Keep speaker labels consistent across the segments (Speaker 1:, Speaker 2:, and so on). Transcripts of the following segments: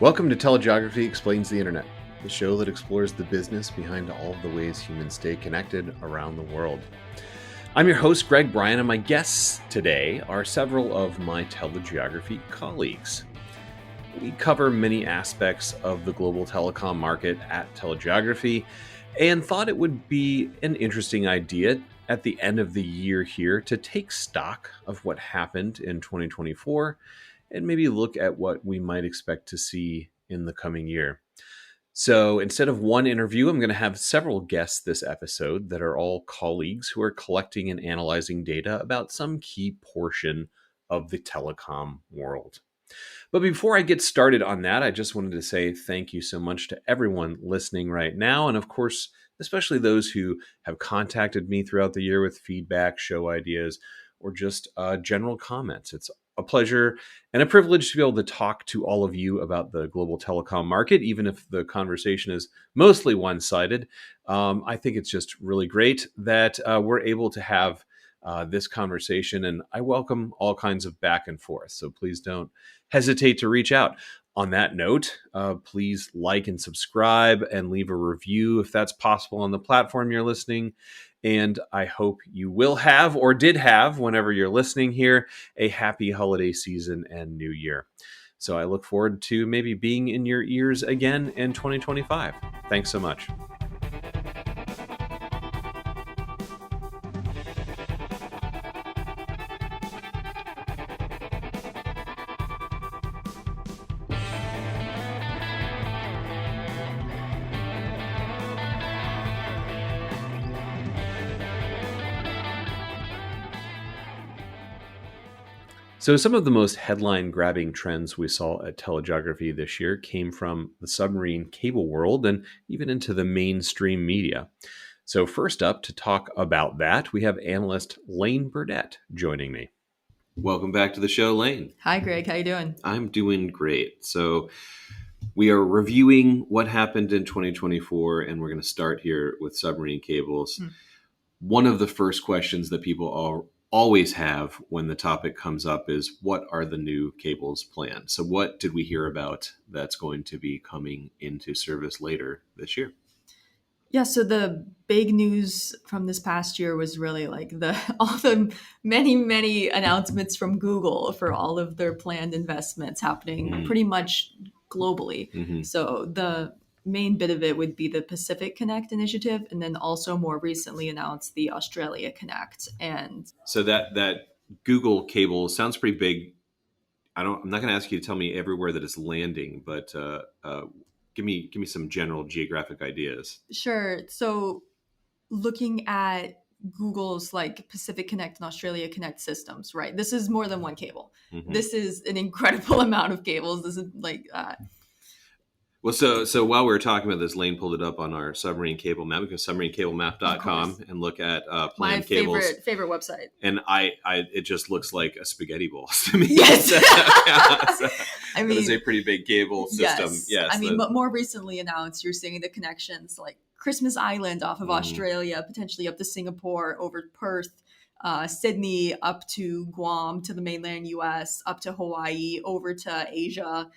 Speaker 1: Welcome to Telegeography Explains the Internet, the show that explores the business behind all of the ways humans stay connected around the world. I'm your host, Greg Bryan, and my guests today are several of my telegeography colleagues. We cover many aspects of the global telecom market at Telegeography and thought it would be an interesting idea at the end of the year here to take stock of what happened in 2024 and maybe look at what we might expect to see in the coming year. So instead of one interview, I'm going to have several guests this episode that are all colleagues who are collecting and analyzing data about some key portion of the telecom world. But before I get started on that, I just wanted to say thank you so much to everyone listening right now. And of course, especially those who have contacted me throughout the year with feedback, show ideas, or just general comments. It's a pleasure and a privilege to be able to talk to all of you about the global telecom market, even if the conversation is mostly one-sided. I think it's just really great that we're able to have this conversation, and I welcome all kinds of back and forth. So please don't hesitate to reach out. On that note, please like and subscribe and leave a review if that's possible on the platform you're listening. And I hope you will have, or did have, whenever you're listening here, a happy holiday season and new year. So I look forward to maybe being in your ears again in 2025. Thanks so much. So some of the most headline-grabbing trends we saw at Telegeography this year came from the submarine cable world and even into the mainstream media. So first up, to talk about that, we have analyst Lane Burdett joining me. Welcome back to the show, Lane.
Speaker 2: Hi, Greg. How you doing?
Speaker 1: I'm doing great. So we are reviewing what happened in 2024, and we're going to start here with submarine cables. One of the first questions that people always have when the topic comes up is, what are the new cables planned? So what did we hear about that's going to be coming into service later this year?
Speaker 2: Yeah, so the big news from this past year was really like all the many announcements from Google for all of their planned investments happening pretty much globally. Mm-hmm. So the main bit of it would be the Pacific Connect initiative, and then also more recently announced the Australia Connect. And
Speaker 1: so that Google cable sounds pretty big. I'm not going to ask you to tell me everywhere that it's landing, but give me some general geographic ideas.
Speaker 2: Sure. So looking at Google's like Pacific Connect and Australia Connect systems, right? This is more than one cable. Mm-hmm. This is an incredible amount of cables. This is like
Speaker 1: well, so while we were talking about this, Lane pulled it up on our submarine cable map. We go submarinecablemap.com and look at planned cables.
Speaker 2: My favorite website.
Speaker 1: And it just looks like a spaghetti ball to me.
Speaker 2: Yes.
Speaker 1: I mean, it's a pretty big cable system. Yes.
Speaker 2: I mean, but more recently announced, you're seeing the connections like Christmas Island off of Australia, potentially up to Singapore, over Perth, Sydney, up to Guam, to the mainland US, up to Hawaii, over to Asia.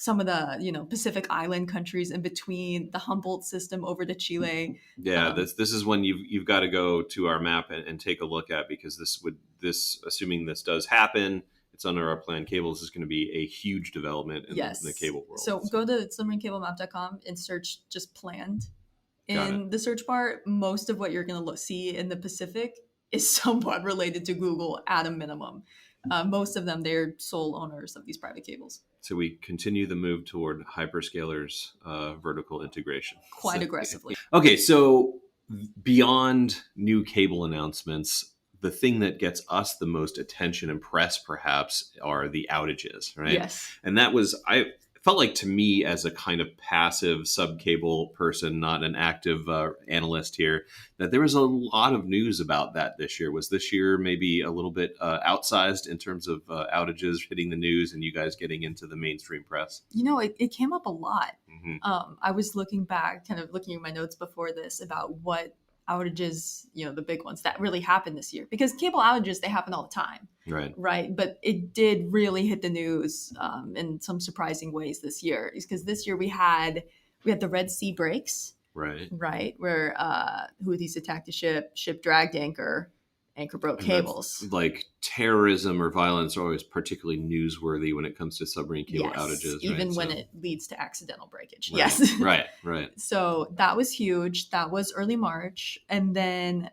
Speaker 2: Some of the Pacific Island countries in between, the Humboldt system over to Chile.
Speaker 1: Yeah, this is one you've got to go to our map and take a look at, because assuming this does happen, it's under our planned cables, is going to be a huge development in the cable world.
Speaker 2: So go to submarinecablemap.com and search just planned in the search bar. Most of what you're going to see in the Pacific is somewhat related to Google at a minimum. Most of them, they're sole owners of these private cables.
Speaker 1: So we continue the move toward hyperscalers vertical integration.
Speaker 2: Quite aggressively.
Speaker 1: Okay, so beyond new cable announcements, the thing that gets us the most attention and press perhaps are the outages, right?
Speaker 2: Yes.
Speaker 1: And that was, I felt like, to me, as a kind of passive subcable person, not an active analyst here, that there was a lot of news about that this year. Was this year maybe a little bit outsized in terms of outages hitting the news and you guys getting into the mainstream press?
Speaker 2: It came up a lot. Mm-hmm. I was looking back, kind of looking at my notes before this about what outages, the big ones that really happened this year, because cable outages, they happen all the time. Right. But it did really hit the news in some surprising ways this year, because this year we had the Red Sea breaks. Right. Where Houthis attacked a ship dragged anchor broke cables.
Speaker 1: Like terrorism or violence are always particularly newsworthy when it comes to submarine cable outages.
Speaker 2: Even when it leads to accidental breakage.
Speaker 1: Right.
Speaker 2: Yes.
Speaker 1: Right.
Speaker 2: So that was huge. That was early March. And then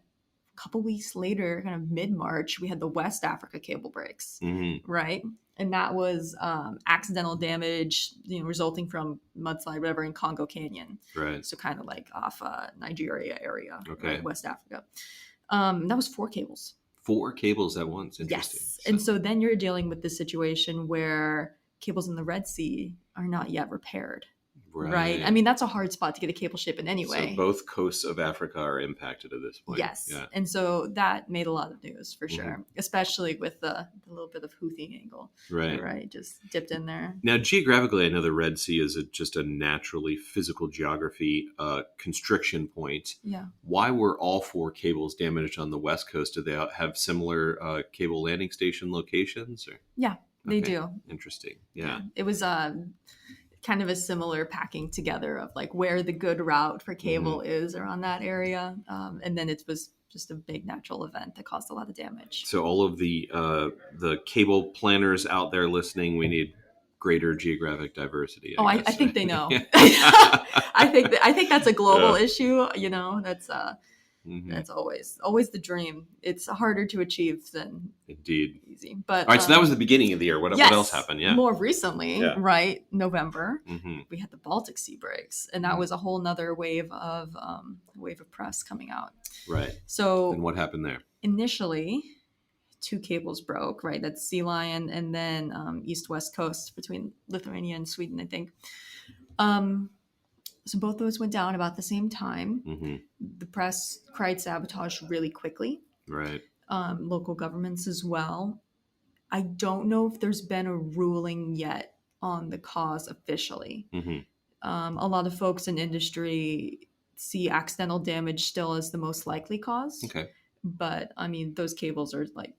Speaker 2: a couple weeks later, kind of mid-March, we had the West Africa cable breaks. Right. And that was accidental damage, resulting from mudslide, whatever, in Congo Canyon.
Speaker 1: Right.
Speaker 2: So kind of like off Nigeria area,
Speaker 1: okay.
Speaker 2: Right, West Africa. That was 4 cables.
Speaker 1: 4 cables at once. Interesting.
Speaker 2: Yes. And so then you're dealing with this situation where cables in the Red Sea are not yet repaired. Right. I mean, that's a hard spot to get a cable ship in anyway.
Speaker 1: So both coasts of Africa are impacted at this point.
Speaker 2: Yes. Yeah. And so that made a lot of news for sure, especially with the little bit of Houthi angle. Right. Just dipped in there.
Speaker 1: Now, geographically, I know the Red Sea is just a naturally physical geography constriction point.
Speaker 2: Yeah.
Speaker 1: Why were all 4 cables damaged on the West Coast? Do they have similar cable landing station locations? Or?
Speaker 2: Yeah, they do.
Speaker 1: Interesting. Yeah.
Speaker 2: It was kind of a similar packing together of like where the good route for cable is around that area. And then it was just a big natural event that caused a lot of damage.
Speaker 1: So all of the cable planners out there listening, we need greater geographic diversity.
Speaker 2: I think they know. I think that's a global issue. That's that's always the dream. It's harder to achieve than easy. But
Speaker 1: all right, so that was the beginning of the year. What else happened? Yeah,
Speaker 2: more recently, right? November, we had the Baltic Sea breaks, and that was a whole nother wave of press coming out.
Speaker 1: Right.
Speaker 2: So,
Speaker 1: and what happened there?
Speaker 2: Initially, 2 cables broke. Right, that's Sea Lion, and then east-west coast between Lithuania and Sweden, I think. So both those went down about the same time. The press cried sabotage really quickly.
Speaker 1: Right.
Speaker 2: Local governments as well. I don't know if there's been a ruling yet on the cause officially. A lot of folks in industry see accidental damage still as the most likely cause.
Speaker 1: Okay.
Speaker 2: But I mean, those cables are like,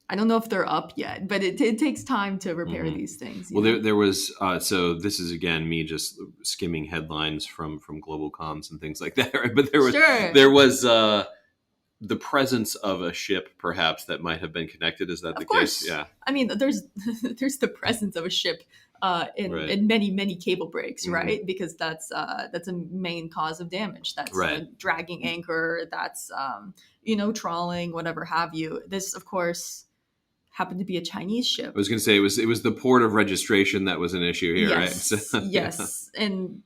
Speaker 2: I don't know if they're up yet, but it takes time to repair these things.
Speaker 1: Well, there was, so this is, again, me just skimming headlines from global comms and things like that. Right? But there was the presence of a ship, perhaps, that might have been connected. Is that the case? Yeah.
Speaker 2: I mean, there's the presence of a ship in many cable breaks, right? Because that's a main cause of damage. That's dragging anchor. That's trawling, whatever have you. This, of course, happened to be a Chinese ship.
Speaker 1: I was going to say it was the port of registration that was an issue here, right? So,
Speaker 2: yes, and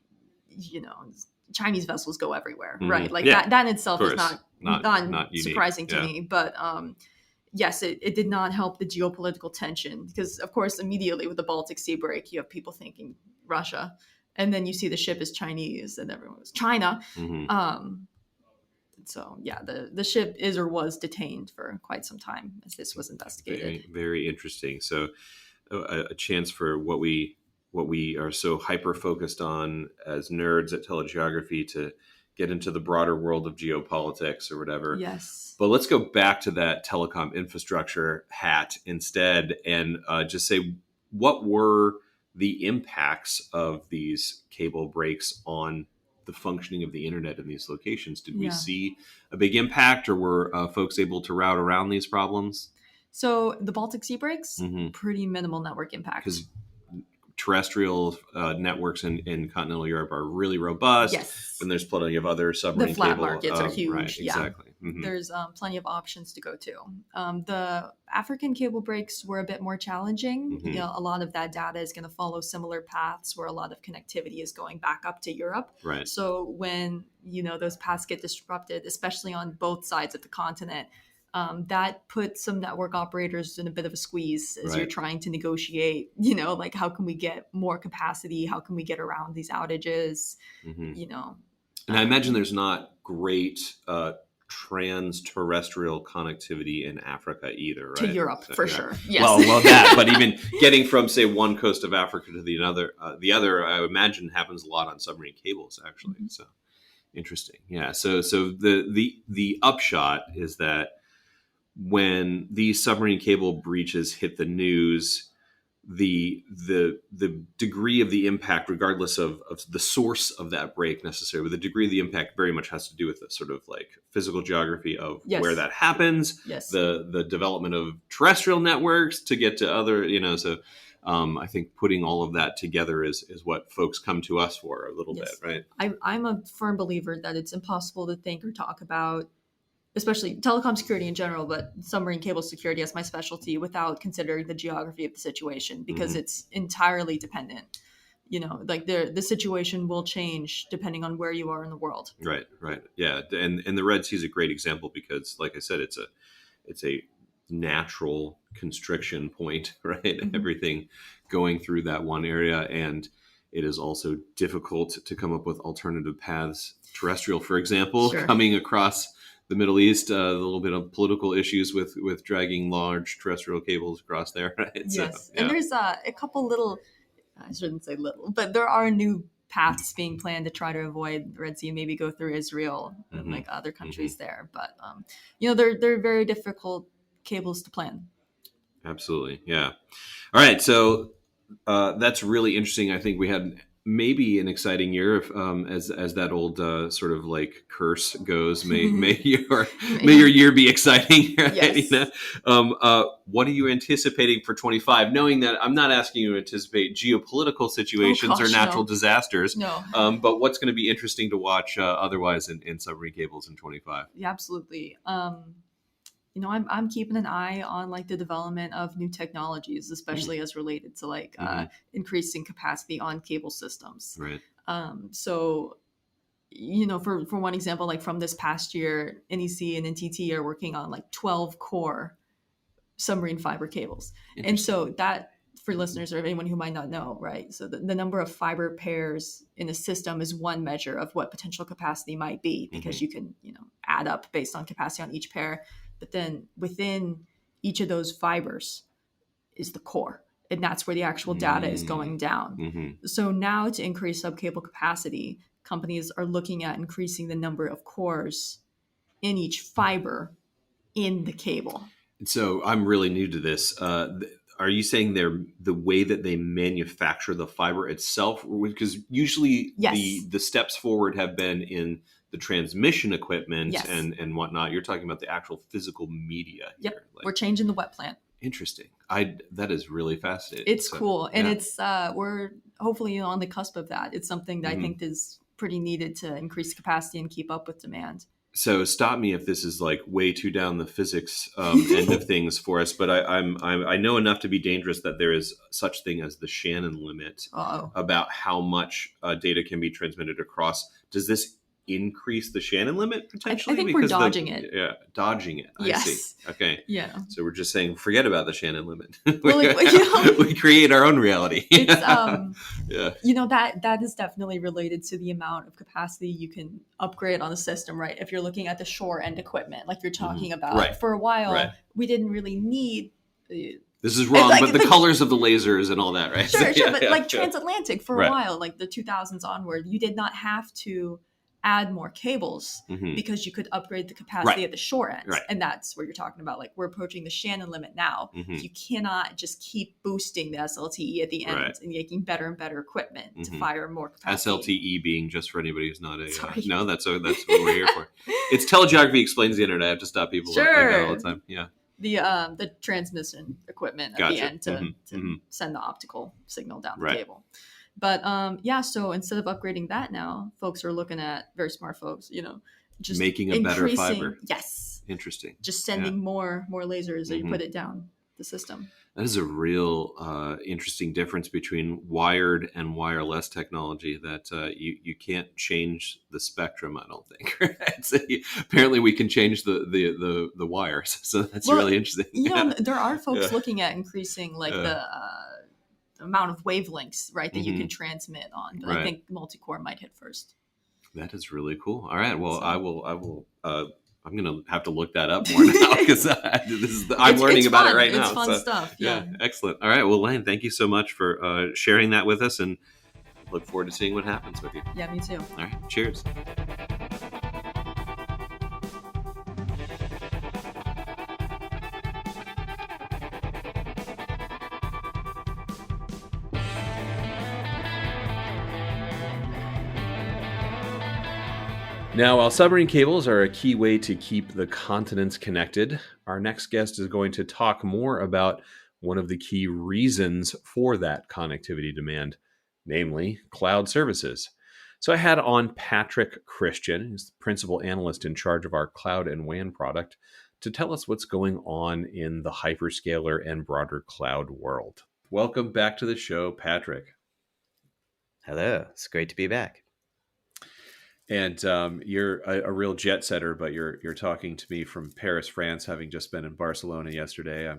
Speaker 2: Chinese vessels go everywhere, right? Like that in itself is not surprising to me, but yes, it did not help the geopolitical tension, because of course immediately with the Baltic Sea break, you have people thinking Russia, and then you see the ship is Chinese, and everyone was China. So yeah, the ship is or was detained for quite some time as this was investigated.
Speaker 1: Very, very interesting. So a chance for what we are so hyper focused on as nerds at telegeography to get into the broader world of geopolitics or whatever.
Speaker 2: Yes.
Speaker 1: But let's go back to that telecom infrastructure hat instead, and just say, what were the impacts of these cable breaks on the functioning of the internet in these locations? Did we see a big impact, or were folks able to route around these problems?
Speaker 2: So the Baltic Sea breaks, pretty minimal network impact.
Speaker 1: Because terrestrial networks in continental Europe are really robust.
Speaker 2: Yes.
Speaker 1: And there's plenty of other submarine
Speaker 2: cable. The flat
Speaker 1: cable.
Speaker 2: markets are huge.
Speaker 1: Right, exactly.
Speaker 2: There's plenty of options to go to. The African cable breaks were a bit more challenging. A lot of that data is going to follow similar paths where a lot of connectivity is going back up to Europe.
Speaker 1: Right.
Speaker 2: So when, those paths get disrupted, especially on both sides of the continent, that puts some network operators in a bit of a squeeze as you're trying to negotiate, like how can we get more capacity? How can we get around these outages?
Speaker 1: And I imagine there's not great trans-terrestrial connectivity in Africa either, right?
Speaker 2: To Europe,
Speaker 1: so,
Speaker 2: for sure. Yes.
Speaker 1: Well, that, but even getting from, say, one coast of Africa to the other, I imagine happens a lot on submarine cables, actually. So Interesting. Yeah. So the upshot is that when these submarine cable breaches hit the news, the degree of the impact, regardless of the source of that break necessarily, the degree of the impact very much has to do with the sort of like physical geography of where that happens, the development of terrestrial networks to get to other, so I think putting all of that together is what folks come to us for a little bit, right?
Speaker 2: I'm a firm believer that it's impossible to think or talk about, especially telecom security in general, but submarine cable security as my specialty, without considering the geography of the situation, because it's entirely dependent. Like the situation will change depending on where you are in the world.
Speaker 1: Right. Yeah. And the Red Sea is a great example because, like I said, it's a natural constriction point, right? Everything going through that one area. And it is also difficult to come up with alternative paths, terrestrial, for example, coming across the Middle East, a little bit of political issues with dragging large terrestrial cables across there. Right?
Speaker 2: Yes. And there's a couple little, I shouldn't say little, but there are new paths being planned to try to avoid the Red Sea, maybe go through Israel and like other countries there. But, they're very difficult cables to plan.
Speaker 1: Absolutely. Yeah. All right. So that's really interesting. I think we had maybe an exciting year if, as that old sort of like curse goes. May your year be exciting. Right?
Speaker 2: Yes.
Speaker 1: What are you anticipating for 25? Knowing that I'm not asking you to anticipate geopolitical situations or natural disasters.
Speaker 2: No.
Speaker 1: But what's going to be interesting to watch otherwise in submarine cables in 25?
Speaker 2: Yeah, absolutely. I'm keeping an eye on like the development of new technologies, especially as related to like increasing capacity on cable systems.
Speaker 1: Right.
Speaker 2: So, for one example, like from this past year, NEC and NTT are working on like 12 core submarine fiber cables. And so that, for listeners or anyone who might not know, right? So the number of fiber pairs in a system is one measure of what potential capacity might be, because you can, add up based on capacity on each pair. But then within each of those fibers is the core. And that's where the actual data is going down. So now, to increase subcable capacity, companies are looking at increasing the number of cores in each fiber in the cable.
Speaker 1: So I'm really new to this. Are you saying the way that they manufacture the fiber itself? Because usually the steps forward have been in the transmission equipment and whatnot. You're talking about the actual physical media.
Speaker 2: Yep.
Speaker 1: Here.
Speaker 2: We're changing the wet plant.
Speaker 1: Interesting. That is really fascinating.
Speaker 2: It's cool. And it's we're hopefully on the cusp of that. It's something that I think is pretty needed to increase capacity and keep up with demand.
Speaker 1: So stop me if this is like way too down the physics end of things for us, but I know enough to be dangerous that there is such thing as the Shannon limit about how much data can be transmitted across. Does this increase the Shannon limit potentially?
Speaker 2: I think we're dodging it.
Speaker 1: Yeah, dodging it. I see. Okay.
Speaker 2: Yeah.
Speaker 1: So we're just saying, forget about the Shannon limit.
Speaker 2: Well,
Speaker 1: we create our own reality.
Speaker 2: It's that is definitely related to the amount of capacity you can upgrade on the system, right? If you're looking at the shore end equipment, like you're talking about, for a while, we didn't really need.
Speaker 1: This is wrong, but the colors of the lasers and all that, right?
Speaker 2: Sure, but transatlantic for a while, like the 2000s onward, you did not have to add more cables because you could upgrade the capacity at the shore end. And that's where you're talking about, like, we're approaching the Shannon limit now. You cannot just keep boosting the SLTE at the end and making better and better equipment to fire more capacity.
Speaker 1: SLTE being, just for anybody who's not no, that's what we're here for. It's telegeography explains the internet. I have to stop people like that all the time. Yeah.
Speaker 2: The transmission equipment at the end to send the optical signal down the cable. But so instead of upgrading that now, folks are looking at, very smart folks, just
Speaker 1: making a better fiber.
Speaker 2: Yes.
Speaker 1: Interesting.
Speaker 2: Just sending more lasers that you put it down the system.
Speaker 1: That is a real interesting difference between wired and wireless technology that you can't change the spectrum, I don't think. Right? So apparently we can change the wires. So that's really interesting.
Speaker 2: There are folks looking at increasing the amount of wavelengths, right, that you can transmit on. But I think multi-core might hit first. That
Speaker 1: is really cool. All right. Well, I will. I'm going to have to look that up more now because I'm learning about it right now.
Speaker 2: It's fun stuff. Yeah.
Speaker 1: Excellent. All right. Well, Lane, thank you so much for sharing that with us, and look forward to seeing what happens with you.
Speaker 2: Yeah, me too.
Speaker 1: All right. Cheers. Now, while submarine cables are a key way to keep the continents connected, our next guest is going to talk more about one of the key reasons for that connectivity demand, namely cloud services. So I had on Patrick Christian, who's the principal analyst in charge of our cloud and WAN product, to tell us what's going on in the hyperscaler and broader cloud world. Welcome back to the show, Patrick.
Speaker 3: Hello, it's great to be back.
Speaker 1: And you're a real jet setter, but you're talking to me from Paris, France, having just been in Barcelona yesterday.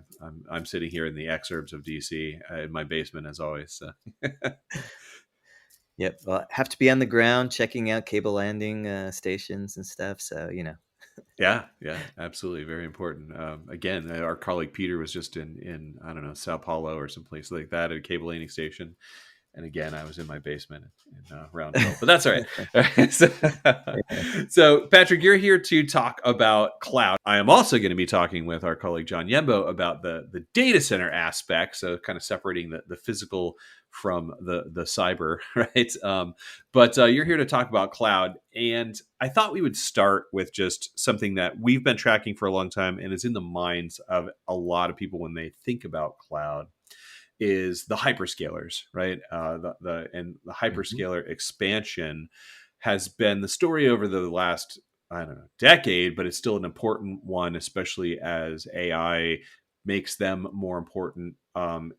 Speaker 1: I'm sitting here in the exurbs of DC in my basement as always. So.
Speaker 3: Yep, well, I have to be on the ground checking out cable landing stations and stuff. So
Speaker 1: Yeah, absolutely, very important. Again, our colleague Peter was just in I don't know, Sao Paulo or someplace like that at a cable landing station. And again, I was in my basement in Round Hill, but that's all right. So, Patrick, you're here to talk about cloud. I am also going to be talking with our colleague John Yembo about the data center aspect. So, kind of separating the physical from the cyber, right? But you're here to talk about cloud. And I thought we would start with just something that we've been tracking for a long time and is in the minds of a lot of people when they think about cloud. Is the hyperscalers, right? The hyperscaler expansion has been the story over the last, I don't know, decade, but it's still an important one, especially as AI makes them more important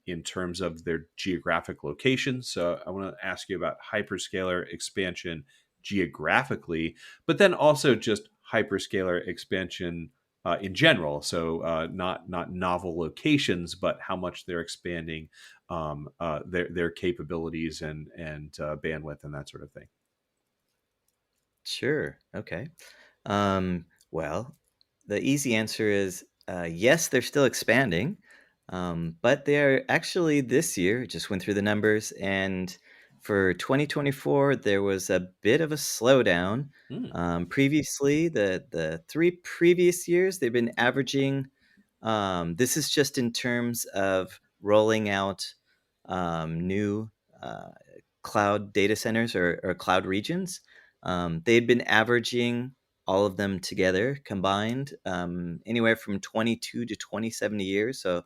Speaker 1: in terms of their geographic location. So I want to ask you about hyperscaler expansion geographically, but then also just hyperscaler expansion in general. So not novel locations, but how much they're expanding their capabilities and bandwidth and that sort of thing.
Speaker 3: Sure, okay. Well, the easy answer is yes, they're still expanding, but they're actually this year just went through the numbers, and for 2024 there was a bit of a slowdown. Previously, the 3 previous years they've been averaging. This is just in terms of rolling out new uh, cloud data centers or cloud regions. They'd been averaging all of them together combined anywhere from 22 to 27 a year. So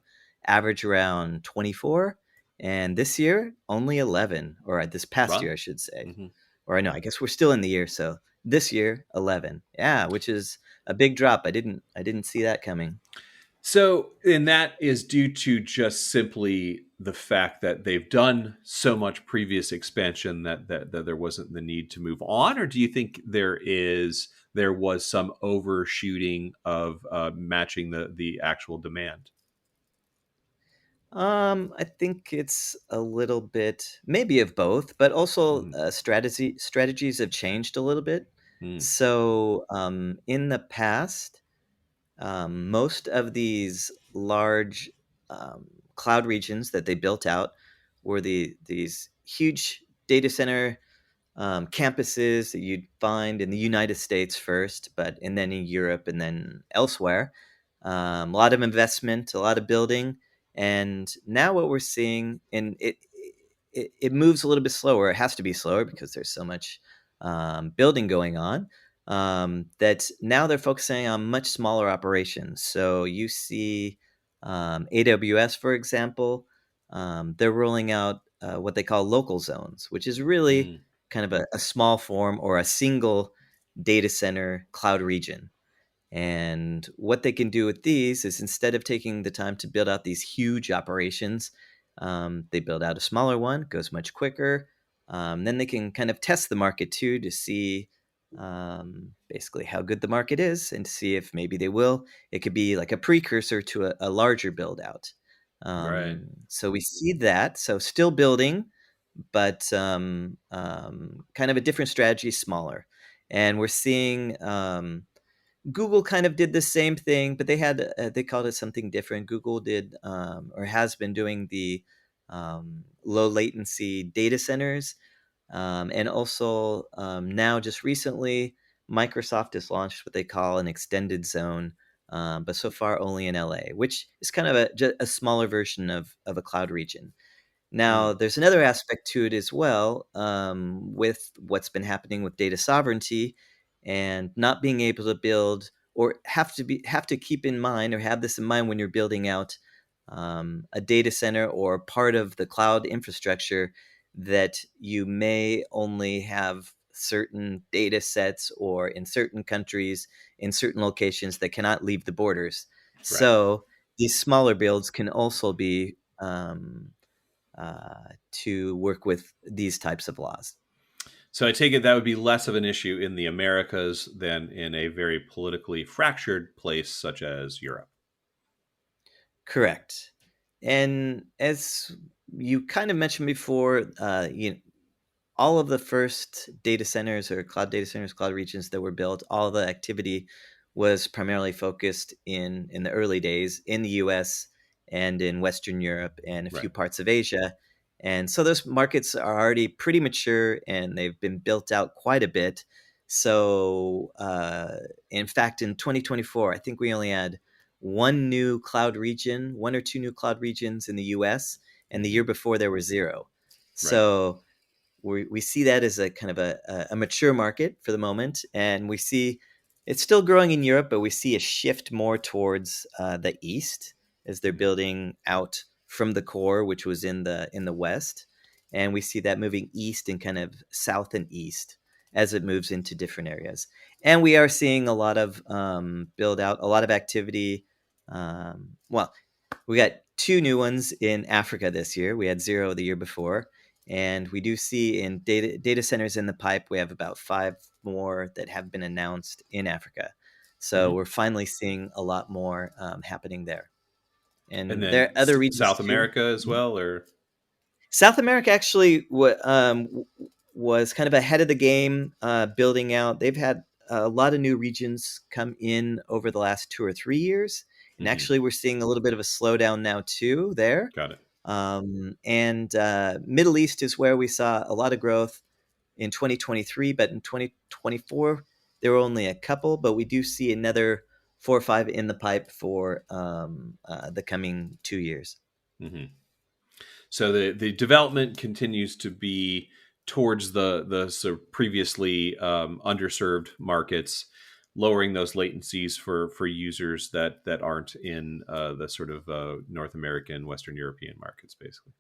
Speaker 3: average around 24. And this year, only 11, or this past
Speaker 1: Wow.
Speaker 3: year, I should say.
Speaker 1: Mm-hmm.
Speaker 3: Or I know, I guess we're still in the year. So this year, 11. Yeah, which is a big drop. I didn't see that coming.
Speaker 1: So, and that is due to just simply the fact that they've done so much previous expansion that there wasn't the need to move on, or do you think there was some overshooting of matching the actual demand?
Speaker 3: I think it's a little bit maybe of both, but also
Speaker 1: Mm-hmm.
Speaker 3: strategies have changed a little bit.
Speaker 1: Mm-hmm.
Speaker 3: So in the past, most of these large cloud regions that they built out were these huge data center campuses that you'd find in the United States first, and then in Europe and then elsewhere. A lot of investment, a lot of building, and now what we're seeing, and it moves a little bit slower. It has to be slower because there's so much building going on. That now they're focusing on much smaller operations. So you see AWS, for example, they're rolling out what they call local zones, which is really kind of a small form or a single data center cloud region. And what they can do with these is instead of taking the time to build out these huge operations, they build out a smaller one, goes much quicker. Then they can kind of test the market too to see basically how good the market is and to see if maybe they will. It could be like a precursor to a larger build out.
Speaker 1: Right.
Speaker 3: So we see that. So still building, but kind of a different strategy, smaller. And we're seeing Google kind of did the same thing, but they called it something different. Google did or has been doing the low latency data centers, and also now just recently, Microsoft has launched what they call an extended zone, but so far only in LA, which is kind of a smaller version of a cloud region. Now, there's another aspect to it as well with what's been happening with data sovereignty and not being able to build, or have to keep in mind, or have this in mind when you're building out a data center or part of the cloud infrastructure, that you may only have certain data sets, or in certain countries, in certain locations, that cannot leave the borders.
Speaker 1: Right.
Speaker 3: So these smaller builds can also be to work with these types of laws.
Speaker 1: So I take it that would be less of an issue in the Americas than in a very politically fractured place such as Europe.
Speaker 3: Correct. And as you kind of mentioned before, all of the first data centers, or cloud data centers, cloud regions that were built, all the activity was primarily focused in the early days in the US and in Western Europe and a few
Speaker 1: Right.
Speaker 3: parts of Asia. And so those markets are already pretty mature, and they've been built out quite a bit. So, in fact, in 2024, I think we only had one or two new cloud regions in the US, and the year before there were zero.
Speaker 1: Right.
Speaker 3: So we see that as a kind of a mature market for the moment, and we see it's still growing in Europe, but we see a shift more towards the east, as they're building out from the core, which was in the west, and we see that moving east and kind of south and east as it moves into different areas. And we are seeing a lot of build out, a lot of activity. Well, we got two new ones in Africa this year. We had zero the year before. And we do see in data centers in the pipe, we have about 5 more that have been announced in Africa. So
Speaker 1: Mm-hmm.
Speaker 3: we're finally seeing a lot more happening there.
Speaker 1: And
Speaker 3: And there
Speaker 1: then
Speaker 3: are other regions
Speaker 1: South
Speaker 3: too.
Speaker 1: America as well, or
Speaker 3: South America actually was kind of ahead of the game, building out. They've had a lot of new regions come in over the last 2 or 3 years. And
Speaker 1: mm-hmm.
Speaker 3: actually, we're seeing a little bit of a slowdown now too there.
Speaker 1: Got it.
Speaker 3: And Middle East is where we saw a lot of growth in 2023, but in 2024 there were only a couple. But we do see another 4 or 5 in the pipe for the coming 2 years.
Speaker 1: Mm-hmm. So the development continues to be towards the sort of previously underserved markets, lowering those latencies for users that aren't in the sort of North American, Western European markets, basically.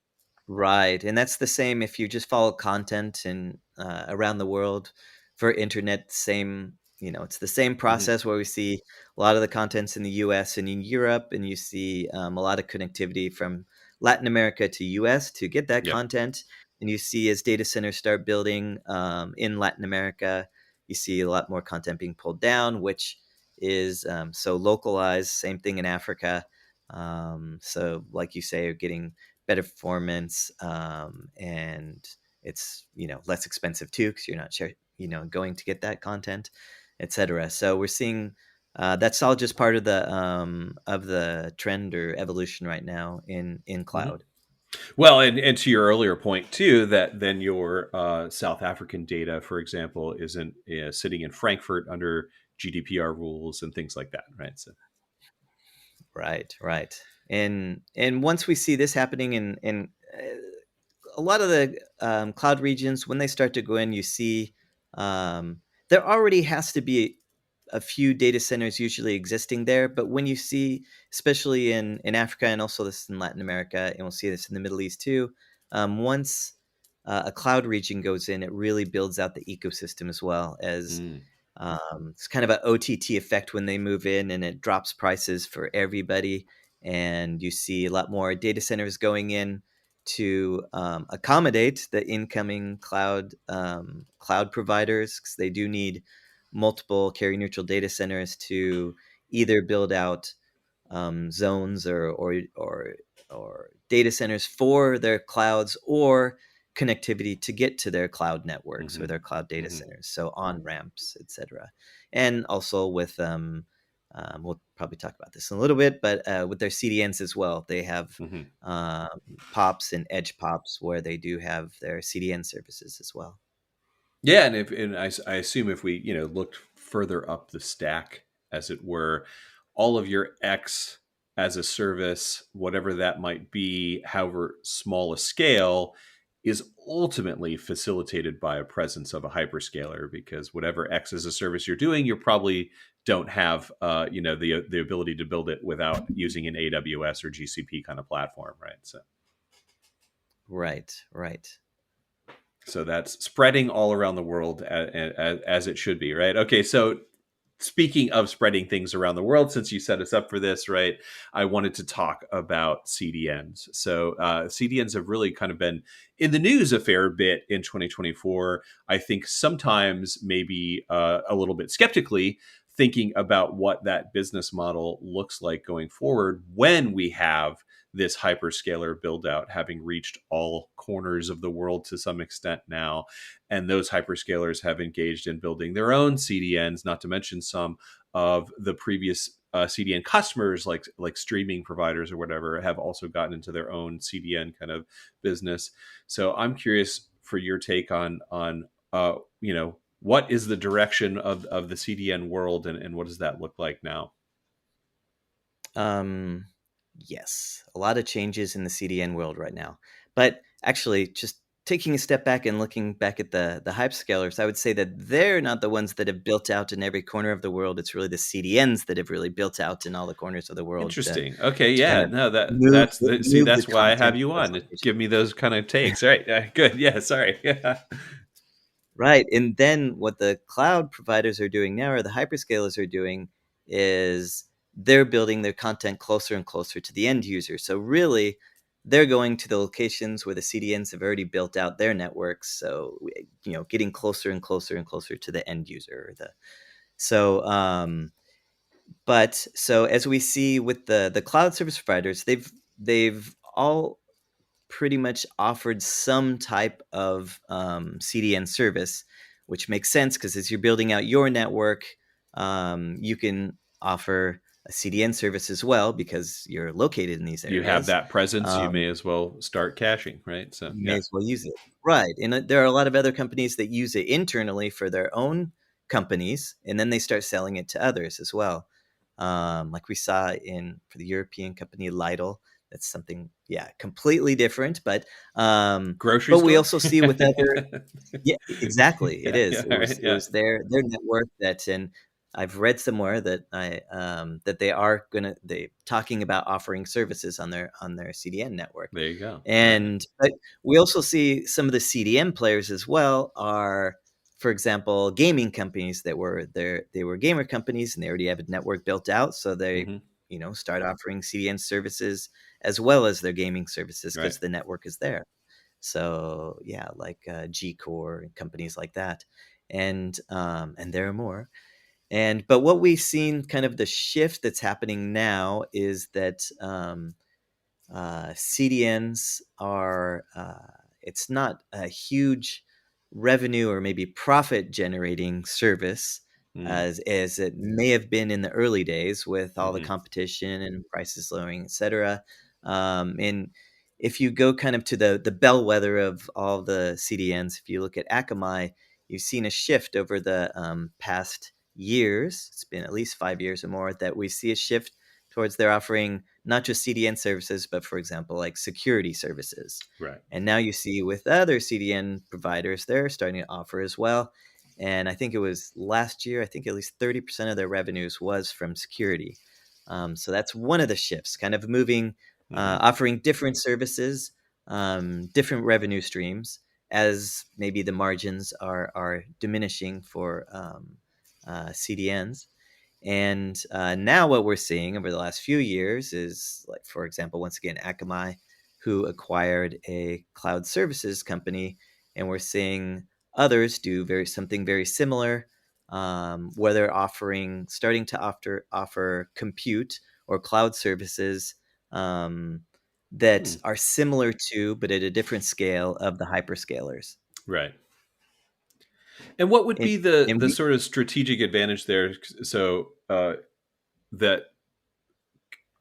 Speaker 3: Right, and that's the same if you just follow content and around the world for internet. Same, it's the same
Speaker 1: Mm-hmm.
Speaker 3: process where we see a lot of the contents in the U.S. and in Europe, and you see a lot of connectivity from Latin America to U.S. to get that
Speaker 1: Yep.
Speaker 3: content. And you see as data centers start building in Latin America, you see a lot more content being pulled down, which is so localized. Same thing in Africa. So, like you say, you're getting better performance, and it's less expensive too, because you're not going to get that content, etc. So we're seeing that's all just part of the trend or evolution right now in
Speaker 1: Mm-hmm.
Speaker 3: cloud.
Speaker 1: Well, and to your earlier point too, that then your South African data, for example, isn't sitting in Frankfurt under GDPR rules and things like that, right? So,
Speaker 3: Right. And once we see this happening in a lot of the cloud regions, when they start to go in, you see there already has to be a few data centers usually existing there. But when you see, especially in Africa, and also this in Latin America, and we'll see this in the Middle East too, once a cloud region goes in, it really builds out the ecosystem as well, as it's kind of an OTT effect when they move in, and it drops prices for everybody. And you see a lot more data centers going in to accommodate the incoming cloud providers, because they do need multiple carrier neutral data centers to either build out zones or data centers for their clouds, or connectivity to get to their cloud networks
Speaker 1: mm-hmm.
Speaker 3: or their cloud data
Speaker 1: Mm-hmm.
Speaker 3: centers, so on ramps, etc. And also with we'll probably talk about this in a little bit, but with their CDNs as well, they have
Speaker 1: Mm-hmm.
Speaker 3: pops and edge pops where they do have their CDN services as well.
Speaker 1: Yeah, and I assume if we looked further up the stack, as it were, all of your X as a service, whatever that might be, however small a scale, is ultimately facilitated by a presence of a hyperscaler, because whatever X as a service you're doing, you probably don't have the ability to build it without using an AWS or GCP kind of platform, right?
Speaker 3: Right.
Speaker 1: So that's spreading all around the world as it should be, right? Okay, so speaking of spreading things around the world, since you set us up for this, right, I wanted to talk about CDNs. So CDNs have really kind of been in the news a fair bit in 2024. I think sometimes maybe a little bit skeptically, thinking about what that business model looks like going forward when we have this hyperscaler build out having reached all corners of the world to some extent now. And those hyperscalers have engaged in building their own CDNs, not to mention some of the previous CDN customers, like streaming providers or whatever, have also gotten into their own CDN kind of business. So I'm curious for your take on what is the direction of the CDN world, and what does that look like now?
Speaker 3: Yes, a lot of changes in the CDN world right now. But actually, just taking a step back and looking back at the hyperscalers, I would say that they're not the ones that have built out in every corner of the world. It's really the CDNs that have really built out in all the corners of the world
Speaker 1: Interesting. Okay,
Speaker 3: to kind
Speaker 1: yeah.
Speaker 3: of
Speaker 1: No,
Speaker 3: move
Speaker 1: see,
Speaker 3: move the
Speaker 1: that's why I have
Speaker 3: content
Speaker 1: you
Speaker 3: towards
Speaker 1: on to
Speaker 3: location.
Speaker 1: give me those kind of takes. All right. Good. Yeah. Sorry. Yeah.
Speaker 3: Right. And then what the cloud providers are doing now, or the hyperscalers are doing, is they're building their content closer and closer to the end user. So really, they're going to the locations where the CDNs have already built out their networks. So, getting closer and closer and closer to the end user. So, so as we see with the cloud service providers, they've all pretty much offered some type of CDN service, which makes sense because as you're building out your network, you can offer a CDN service as well because you're located in these
Speaker 1: You have
Speaker 3: areas.
Speaker 1: that presence, you
Speaker 3: Um,
Speaker 1: may as well start caching, right? So,
Speaker 3: you may
Speaker 1: yeah.
Speaker 3: as well use it. Right. And there are a lot of other companies that use it internally for their own companies, and then they start selling it to others as well. Like we saw for the European company Lidl. That's something, yeah, completely different.
Speaker 1: Grocery
Speaker 3: But we
Speaker 1: store?
Speaker 3: also see with other, yeah, exactly. It
Speaker 1: Yeah.
Speaker 3: is.
Speaker 1: Yeah. All right.
Speaker 3: It
Speaker 1: Yeah.
Speaker 3: was their network and I've read somewhere that that they talking about offering services on their CDN network.
Speaker 1: There you go. All right.
Speaker 3: But we also see some of the CDN players as well are, for example, gaming companies they were gamer companies and they already have a network built out, so they
Speaker 1: Hmm.
Speaker 3: start offering CDN services as well as their gaming services
Speaker 1: Right.
Speaker 3: because the network is there. So yeah, like G Core and companies like that, and there are more. But what we've seen, kind of the shift that's happening now, is that CDNs are it's not a huge revenue or maybe profit generating service
Speaker 1: Mm-hmm.
Speaker 3: as it may have been in the early days with all the
Speaker 1: Mm-hmm.
Speaker 3: competition and prices lowering, etc. And if you go kind of to the bellwether of all the CDNs, if you look at Akamai, you've seen a shift over the past years. It's been at least 5 years or more that we see a shift towards their offering not just CDN services, but for example, like security services.
Speaker 1: Right.
Speaker 3: And now you see with other CDN providers, they're starting to offer as well. And I think it was last year, I think at least 30% of their revenues was from security. So that's one of the shifts, kind of moving,
Speaker 1: Mm-hmm.
Speaker 3: offering different services, different revenue streams as maybe the margins are diminishing for CDNs. And now what we're seeing over the last few years is, like, for example, once again, Akamai, who acquired a cloud services company, and we're seeing others do something very similar, where they're starting to offer compute or cloud services that
Speaker 1: Hmm.
Speaker 3: are similar to, but at a different scale of the hyperscalers.
Speaker 1: Right. And what would
Speaker 3: And,
Speaker 1: be the
Speaker 3: and
Speaker 1: the
Speaker 3: we,
Speaker 1: sort of strategic advantage there? So that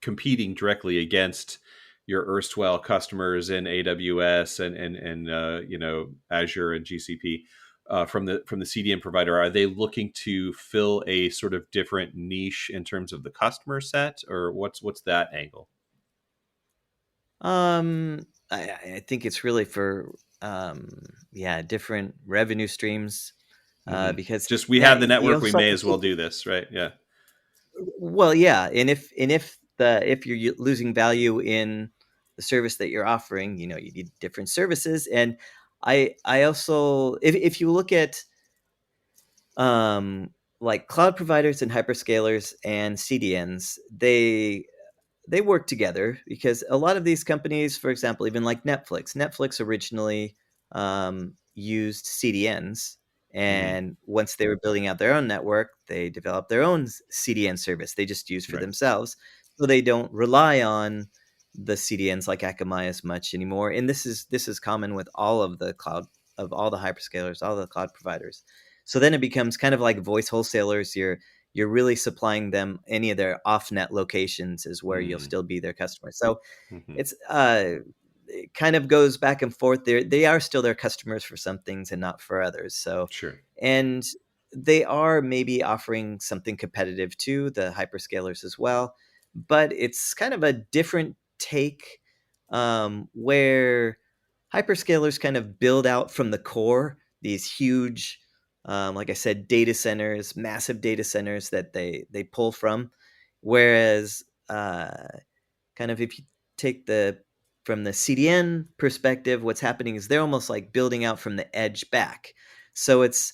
Speaker 1: competing directly against your erstwhile customers in AWS and Azure and GCP, from the CDN provider, are they looking to fill a sort of different niche in terms of the customer set, or what's that angle?
Speaker 3: um, I think it's really for different revenue streams, because
Speaker 1: Just we have the
Speaker 3: you
Speaker 1: network, we
Speaker 3: also have
Speaker 1: may
Speaker 3: to
Speaker 1: as well
Speaker 3: keep,
Speaker 1: do this, right? Yeah.
Speaker 3: well, yeah, and if you're losing value in the service that you're offering, you need different services. And I also, if you look at like cloud providers and hyperscalers and CDNs, they work together, because a lot of these companies, for example, even like Netflix originally used CDNs. And once they were building out their own network, they developed their own CDN service they just use for
Speaker 1: Right.
Speaker 3: themselves. So they don't rely on the CDNs like Akamai as much anymore. And this is common with all of the all the hyperscalers, all the cloud providers. So then it becomes kind of like voice wholesalers. You're really supplying them any of their off-net locations is where you'll still be their customer. So it's it kind of goes back and forth. They are still their customers for some things and not for others. So
Speaker 1: Sure.
Speaker 3: and they are maybe offering something competitive to the hyperscalers as well, but it's kind of a different take, where hyperscalers kind of build out from the core these huge, like I said, data centers, massive data centers that they pull from, whereas kind of if you take from the CDN perspective, what's happening is they're almost like building out from the edge back. So it's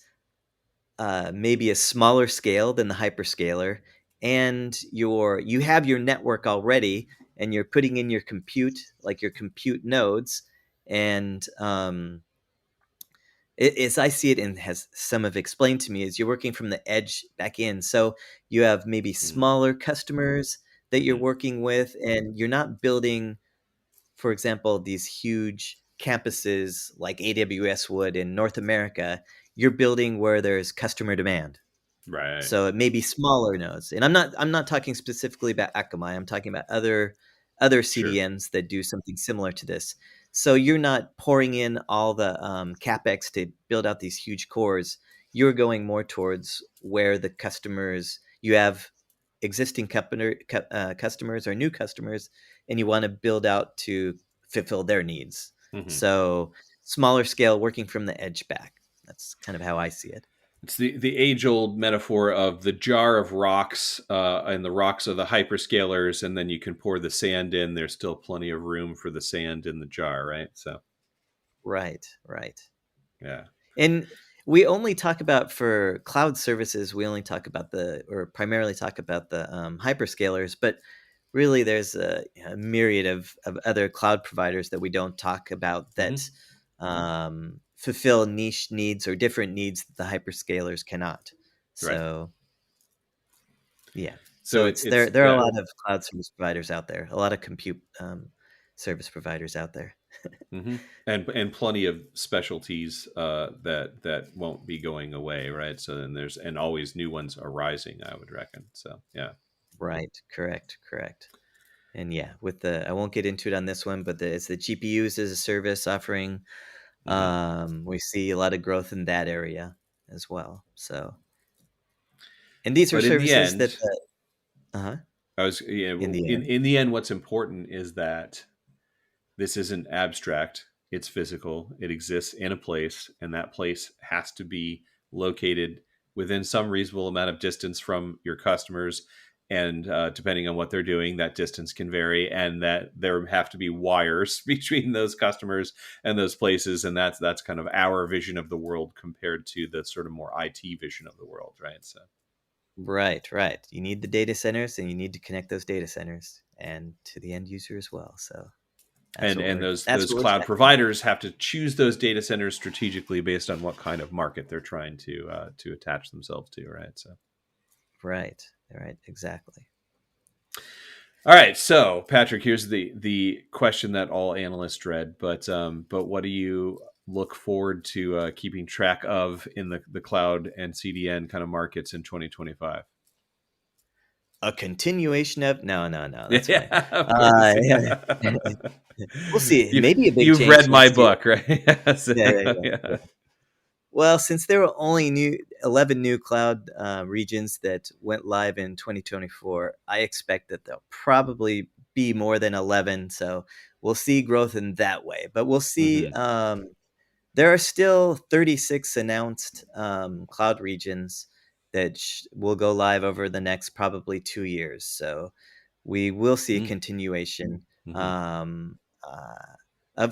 Speaker 3: maybe a smaller scale than the hyperscaler, and you have your network already, and you're putting in your compute, like your compute nodes, and as I see it, and has some have explained to me, is you're working from the edge back in. So you have maybe smaller customers that you're working with, and you're not building, for example, these huge campuses like AWS would in North America. You're building where there's customer demand.
Speaker 1: Right.
Speaker 3: So it may be smaller nodes. And I'm not talking specifically about Akamai. I'm talking about other CDNs that do something similar to this. So you're not pouring in all the capex to build out these huge cores. You're going more towards where the customers, you have existing customers or new customers, and you want to build out to fulfill their needs. So smaller scale, working from the edge back. That's kind of how I see it.
Speaker 1: It's the age-old metaphor of the jar of rocks, and the rocks are the hyperscalers, and then you can pour the sand in. There's still plenty of room for the sand in the jar, right? So,
Speaker 3: right.
Speaker 1: yeah.
Speaker 3: And we only talk about, for cloud services, we only talk about primarily talk about the hyperscalers, but really there's a myriad of other cloud providers that we don't talk about that fulfill niche needs or different needs that the hyperscalers cannot. So, yeah. So there are a lot of cloud service providers out there, a lot of compute service providers out there.
Speaker 1: And plenty of specialties that won't be going away, right? So then there's always new ones arising, I would reckon. So yeah.
Speaker 3: Right. Correct. And yeah, I won't get into it on this one, but it's the GPUs as a service offering. We see a lot of growth in that area as well. So, and these are services that.
Speaker 1: In the end, what's important is that this isn't abstract. It's physical. It exists in a place, and that place has to be located within some reasonable amount of distance from your customers. And depending on what they're doing, that distance can vary, and that there have to be wires between those customers and those places. And that's kind of our vision of the world compared to the sort of more IT vision of the world, right? So,
Speaker 3: right. You need the data centers, and you need to connect those data centers and to the end user as well. So,
Speaker 1: those cloud providers have to choose those data centers strategically based on what kind of market they're trying to attach themselves to, right? So,
Speaker 3: right, exactly.
Speaker 1: All right, so Patrick, here's the question that all analysts dread, but what do you look forward to keeping track of in the cloud and CDN kind of markets in 2025?
Speaker 3: A continuation of no. That's
Speaker 1: fine.
Speaker 3: We'll see. Maybe a big
Speaker 1: you've
Speaker 3: change
Speaker 1: read my
Speaker 3: next year.
Speaker 1: book, right?
Speaker 3: Yeah. Well, since there were only 11 new cloud regions that went live in 2024, I expect that there'll probably be more than 11. So we'll see growth in that way. But we'll see there are still 36 announced cloud regions that will go live over the next probably 2 years. So we will see a continuation of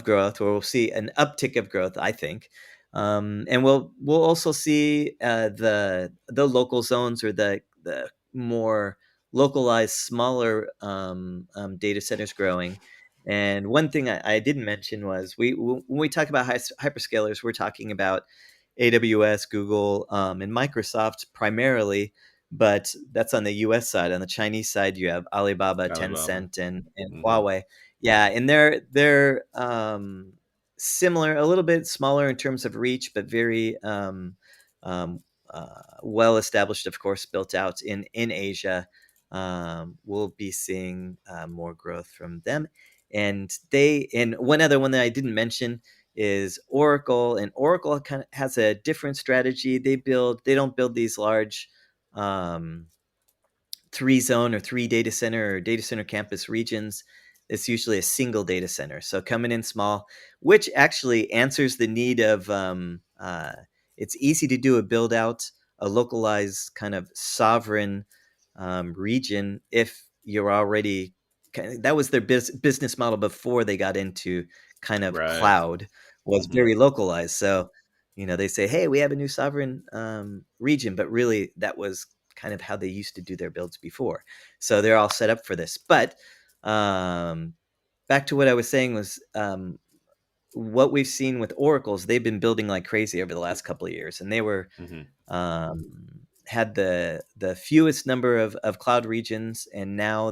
Speaker 3: growth, or we'll see an uptick of growth, I think. And we'll also see the local zones, or the more localized, smaller data centers growing. And one thing I didn't mention was, when we talk about hyperscalers, we're talking about AWS, Google, and Microsoft primarily, but that's on the US side. On the Chinese side, you have Alibaba, Tencent, and Huawei. Yeah, and they're similar, a little bit smaller in terms of reach, but very well established, of course, built out in Asia. We'll be seeing more growth from them. And one other one that I didn't mention is Oracle. And Oracle kind of has a different strategy. They don't build these large 3-zone or 3 data center or data center campus regions. It's usually a single data center. So coming in small, which actually answers the need of it's easy to do a build out, a localized kind of sovereign region if you're already that was their business model before they got into kind of cloud, was very localized. So they say, hey, we have a new sovereign region, but really that was kind of how they used to do their builds before. So they're all set up for this. But back to what I was saying was, what we've seen with Oracles, they've been building like crazy over the last couple of years, and they were had the fewest number of cloud regions, and now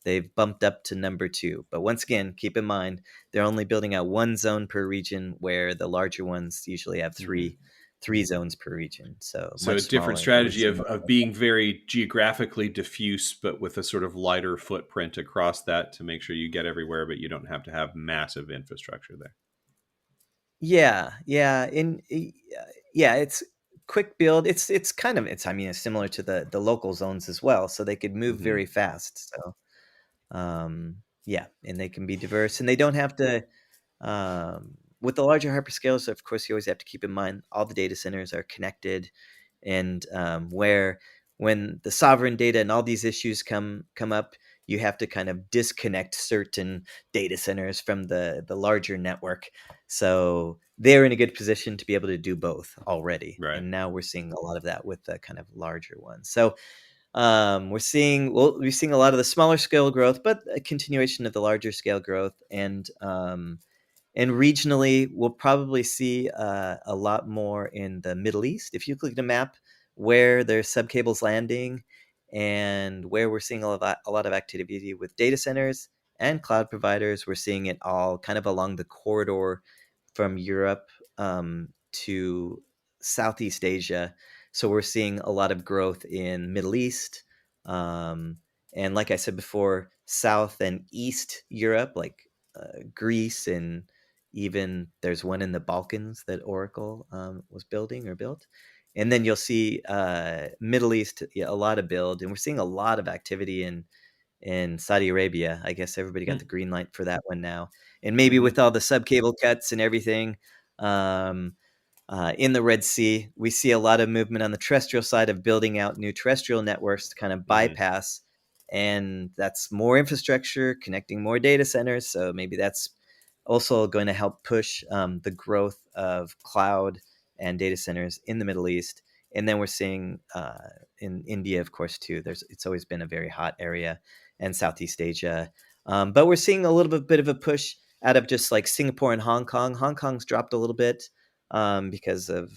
Speaker 3: they've bumped up to number 2. But once again, keep in mind, they're only building out 1 zone per region, where the larger ones usually have three zones per region. So
Speaker 1: a different strategy of being very geographically diffuse, but with a sort of lighter footprint across that to make sure you get everywhere, but you don't have to have massive infrastructure there.
Speaker 3: Yeah. It's quick build. It's similar to the local zones as well. So they could move very fast. So and they can be diverse, and they don't have to. With the larger hyperscalers, of course, you always have to keep in mind all the data centers are connected, and when the sovereign data and all these issues come up, you have to kind of disconnect certain data centers from the larger network. So they're in a good position to be able to do both already.
Speaker 1: Right.
Speaker 3: And now we're seeing a lot of that with the kind of larger ones. So we're seeing a lot of the smaller scale growth, but a continuation of the larger scale growth. And regionally, we'll probably see a lot more in the Middle East. If you look at a map where there's subcables landing, and where we're seeing a lot of activity with data centers and cloud providers, we're seeing it all kind of along the corridor from Europe to Southeast Asia. So we're seeing a lot of growth in Middle East, and like I said before, South and East Europe, like Greece, and even there's one in the Balkans that Oracle was building or built. And then you'll see Middle East, a lot of build, and we're seeing a lot of activity in Saudi Arabia. I guess everybody got the green light for that one now. And maybe with all the subcable cuts and everything in the Red Sea, we see a lot of movement on the terrestrial side of building out new terrestrial networks to kind of bypass. And that's more infrastructure, connecting more data centers. So maybe that's also going to help push the growth of cloud and data centers in the Middle East. And then we're seeing in India, of course, too. It's always been a very hot area, and Southeast Asia. But we're seeing a little bit of a push out of just like Singapore and Hong Kong. Hong Kong's dropped a little bit because of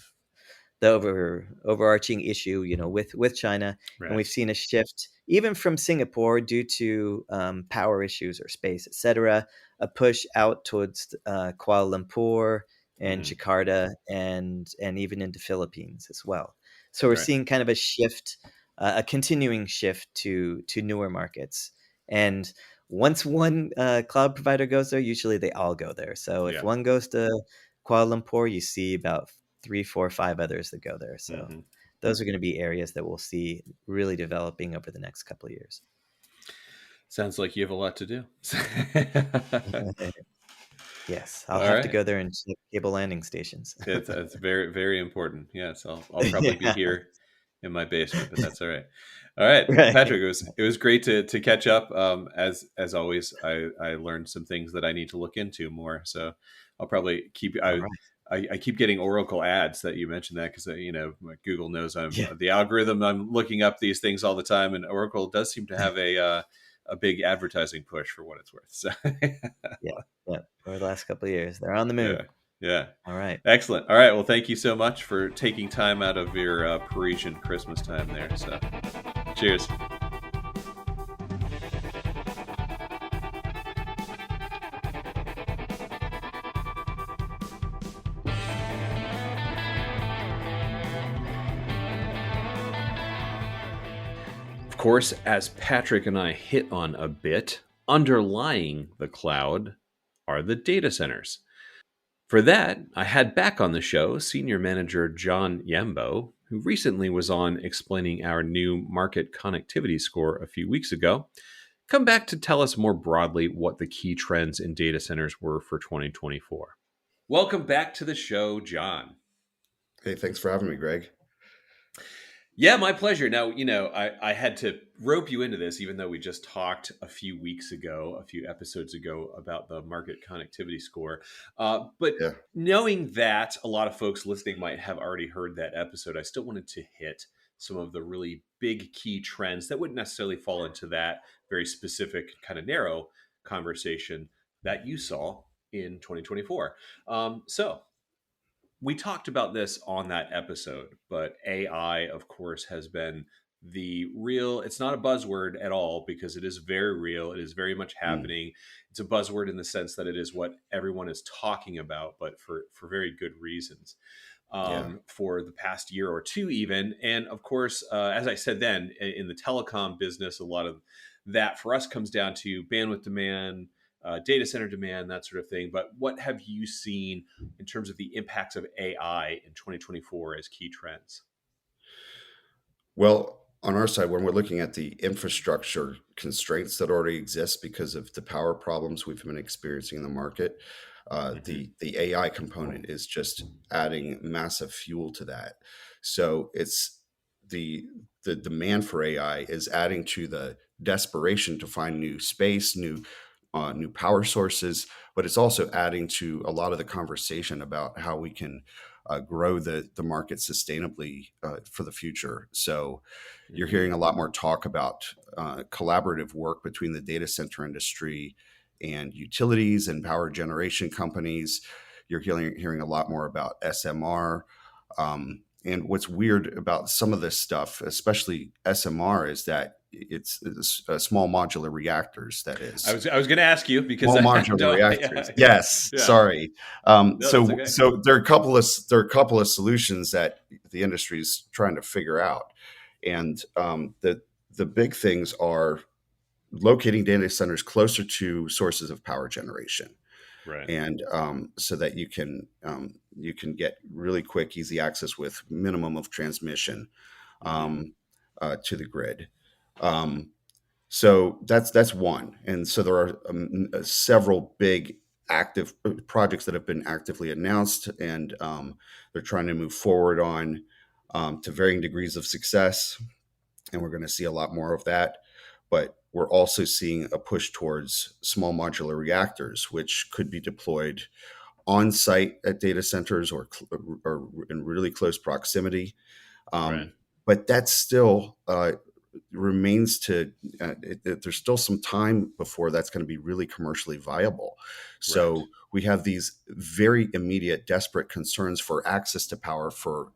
Speaker 3: the overarching issue, with China. Right. And we've seen a shift even from Singapore due to power issues or space, etc. A push out towards Kuala Lumpur and Jakarta, and even into Philippines as well. So we're seeing kind of a shift, a continuing shift to newer markets. And once one cloud provider goes there, usually they all go there. So if one goes to Kuala Lumpur, you see about 3, 4, 5 others that go there. So those are going to be areas that we'll see really developing over the next couple of years.
Speaker 1: Sounds like you have a lot to do.
Speaker 3: Yes, I'll
Speaker 1: All
Speaker 3: have to
Speaker 1: right.
Speaker 3: go there and check cable landing stations.
Speaker 1: It's very, very important. Yes, I'll probably be
Speaker 3: Yeah,
Speaker 1: here in my basement, but that's all right. All right,
Speaker 3: right.
Speaker 1: Patrick, it was great to catch up. As always, I learned some things that I need to look into more. So I'll probably keep
Speaker 3: All right.
Speaker 1: I keep getting Oracle ads that you mentioned that because Google knows I'm
Speaker 3: Yeah,
Speaker 1: the algorithm. I'm looking up these things all the time, and Oracle does seem to have a big advertising push for what it's worth. So
Speaker 3: yeah, yeah. Over the last couple of years, they're on the move.
Speaker 1: yeah, yeah.
Speaker 3: All right.
Speaker 1: Excellent. All right. Well, thank you so much for taking time out of your Parisian Christmas time there. So, cheers. Of course, as Patrick and I hit on a bit, underlying the cloud are the data centers. For that, I had back on the show Senior Manager John Yembo, who recently was on explaining our new market connectivity score a few weeks ago, come back to tell us more broadly what the key trends in data centers were for 2024. Welcome back to the show, John.
Speaker 4: Hey, thanks for having me, Greg.
Speaker 1: Yeah, my pleasure. Now, I had to rope you into this, even though we just talked a few weeks ago, a few episodes ago, about the market connectivity score. But
Speaker 4: Yeah.
Speaker 1: knowing that a lot of folks listening might have already heard that episode, I still wanted to hit some of the really big key trends that wouldn't necessarily fall into that very specific kind of narrow conversation that you saw in 2024. So we talked about this on that episode, but AI, of course, has been the real, it's not a buzzword at all because it is very real. It is very much
Speaker 4: Mm,
Speaker 1: happening. It's a buzzword in the sense that it is what everyone is talking about, but for very good reasons.
Speaker 4: yeah.
Speaker 1: For the past year or two, even. And of course, as I said then, in the telecom business, a lot of that for us comes down to bandwidth demand, data center demand, that sort of thing. But what have you seen in terms of the impacts of AI in 2024 as key trends?
Speaker 4: Well, on our side, when we're looking at the infrastructure constraints that already exist because of the power problems we've been experiencing in the market,
Speaker 1: Hmm.
Speaker 4: the AI component is just adding massive fuel to that. So it's the the demand for AI is adding to the desperation to find new space, new power sources, but it's also adding to a lot of the conversation about how we can grow the market sustainably for the future. So you're
Speaker 1: Hmm.
Speaker 4: hearing a lot more talk about collaborative work between the data center industry and utilities and power generation companies. You're hearing a lot more about SMR. And what's weird about some of this stuff, especially SMR, is that it's small modular reactors. That
Speaker 1: I
Speaker 4: is
Speaker 1: was I was going to ask you because
Speaker 4: small
Speaker 1: I
Speaker 4: modular
Speaker 1: don't.
Speaker 4: reactors.
Speaker 1: Yeah, yeah,
Speaker 4: Yes,
Speaker 1: yeah.
Speaker 4: sorry.
Speaker 1: No, that's okay.
Speaker 4: So there are a couple of solutions that the industry is trying to figure out, and the big things are locating data centers closer to sources of power generation,
Speaker 1: Right.
Speaker 4: and so that you can get really quick, easy access with minimum of transmission
Speaker 1: Hmm.
Speaker 4: um, to the grid. Um, so that's one, and so there are several big active projects that have been actively announced, and they're trying to move forward on to varying degrees of success, and we're going to see a lot more of that. But we're also seeing a push towards small modular reactors, which could be deployed on site at data centers or in really close proximity.
Speaker 1: Right.
Speaker 4: Um, but that's still remains to there's still some time before that's going to be really commercially viable.
Speaker 1: Right.
Speaker 4: So we have these very immediate desperate concerns for access to power for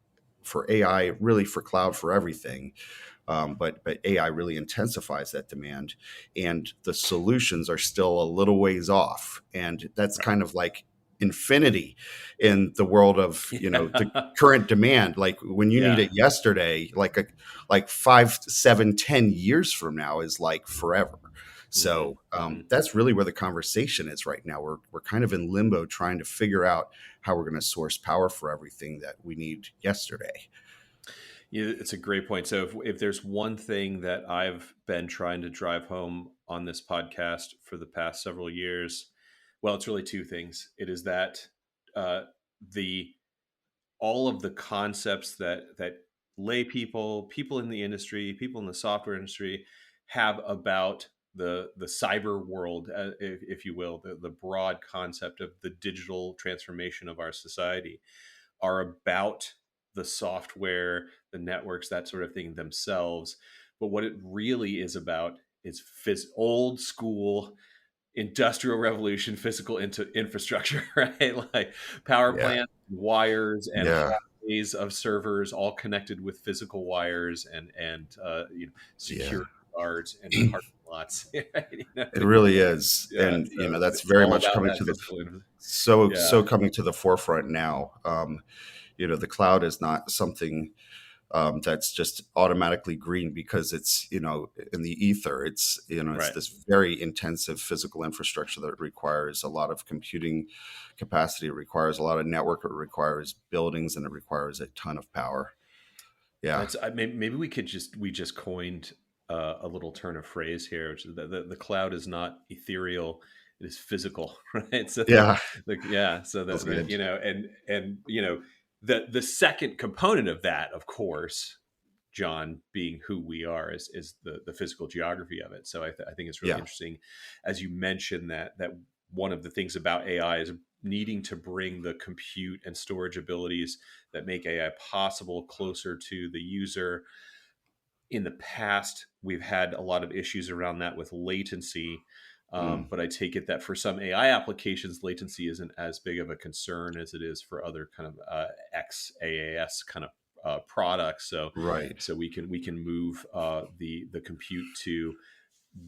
Speaker 4: AI, really for cloud, for everything. But AI really intensifies that demand, and the solutions are still a little ways off, and that's
Speaker 1: Right.
Speaker 4: kind of like infinity in the world of the current demand. Like when you need
Speaker 1: Yeah.
Speaker 4: it yesterday, like 5, 7, 10 years from now is like forever.
Speaker 1: Hmm.
Speaker 4: So
Speaker 1: Hmm.
Speaker 4: that's really where the conversation is right now. We're kind of in limbo trying to figure out how we're going to source power for everything that we need yesterday.
Speaker 1: Yeah, it's a great point. So if there's one thing that I've been trying to drive home on this podcast for the past several years, Well, it's really two things. It is that uh, the all of the concepts that lay people in the industry, people in the software industry have about the cyber world, if you will, the broad concept of the digital transformation of our society, are about the software, the networks, that sort of thing themselves. But what it really is about is old school industrial revolution physical infrastructure, right? Like power
Speaker 4: Yeah.
Speaker 1: plants, wires, and
Speaker 4: Yeah.
Speaker 1: hallways of servers all connected with physical wires and
Speaker 4: Yeah.
Speaker 1: security guards and parking lots. Right?
Speaker 4: It really is.
Speaker 1: Yeah,
Speaker 4: And,
Speaker 1: so
Speaker 4: that's
Speaker 1: it's
Speaker 4: very
Speaker 1: all
Speaker 4: much
Speaker 1: about
Speaker 4: coming
Speaker 1: that
Speaker 4: to the,
Speaker 1: physical infrastructure.
Speaker 4: so
Speaker 1: Yeah,
Speaker 4: coming to the forefront now. The cloud is not something that's just automatically green because it's in the ether. It's
Speaker 1: right.
Speaker 4: this very intensive physical infrastructure that requires a lot of computing capacity. It requires a lot of network. It requires buildings, and it requires a ton of power. Yeah.
Speaker 1: Maybe we just coined a little turn of phrase here, which is that the cloud is not ethereal; it is physical, right? So
Speaker 4: Yeah.
Speaker 1: yeah, so
Speaker 4: That's good.
Speaker 1: the second component of that, of course, John, being who we are, is the physical geography of it. So I think it's really
Speaker 4: Yeah.
Speaker 1: interesting, as you mentioned, that one of the things about AI is needing to bring the compute and storage abilities that make AI possible closer to the user. In the past, we've had a lot of issues around that with latency.
Speaker 4: Mm.
Speaker 1: But I take it that for some AI applications, latency isn't as big of a concern as it is for other kind of XaaS kind of products. So,
Speaker 4: Right.
Speaker 1: we can move the compute to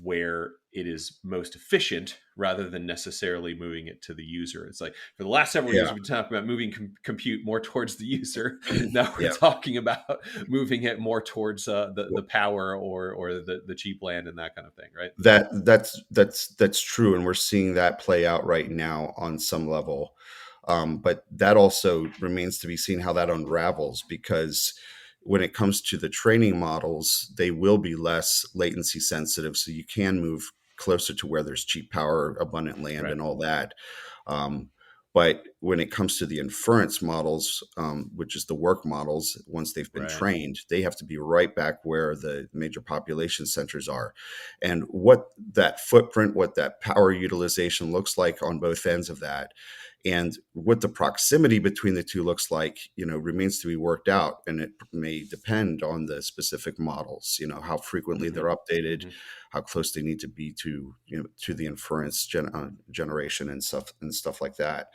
Speaker 1: where it is most efficient rather than necessarily moving it to the user. It's like for the last several years,
Speaker 4: Yeah.
Speaker 1: we've been talking about moving compute more towards the user. Now we're
Speaker 4: Yeah.
Speaker 1: talking about moving it more towards the power or the cheap land and that kind of thing, right?
Speaker 4: That's true, and we're seeing that play out right now on some level. But that also remains to be seen how that unravels, because when it comes to the training models, they will be less latency sensitive, so you can move closer to where there's cheap power, abundant land,
Speaker 1: Right.
Speaker 4: and all that. Um, but when it comes to the inference models, which is the work models, once they've been
Speaker 1: Right.
Speaker 4: trained, they have to be right back where the major population centers are. And what that footprint, what that power utilization looks like on both ends of that, and what the proximity between the two looks like, remains to be worked out. And it may depend on the specific models, how frequently
Speaker 1: Mm-hmm.
Speaker 4: they're updated,
Speaker 1: Mm-hmm.
Speaker 4: how close they need to be to, to the inference generation and stuff like that.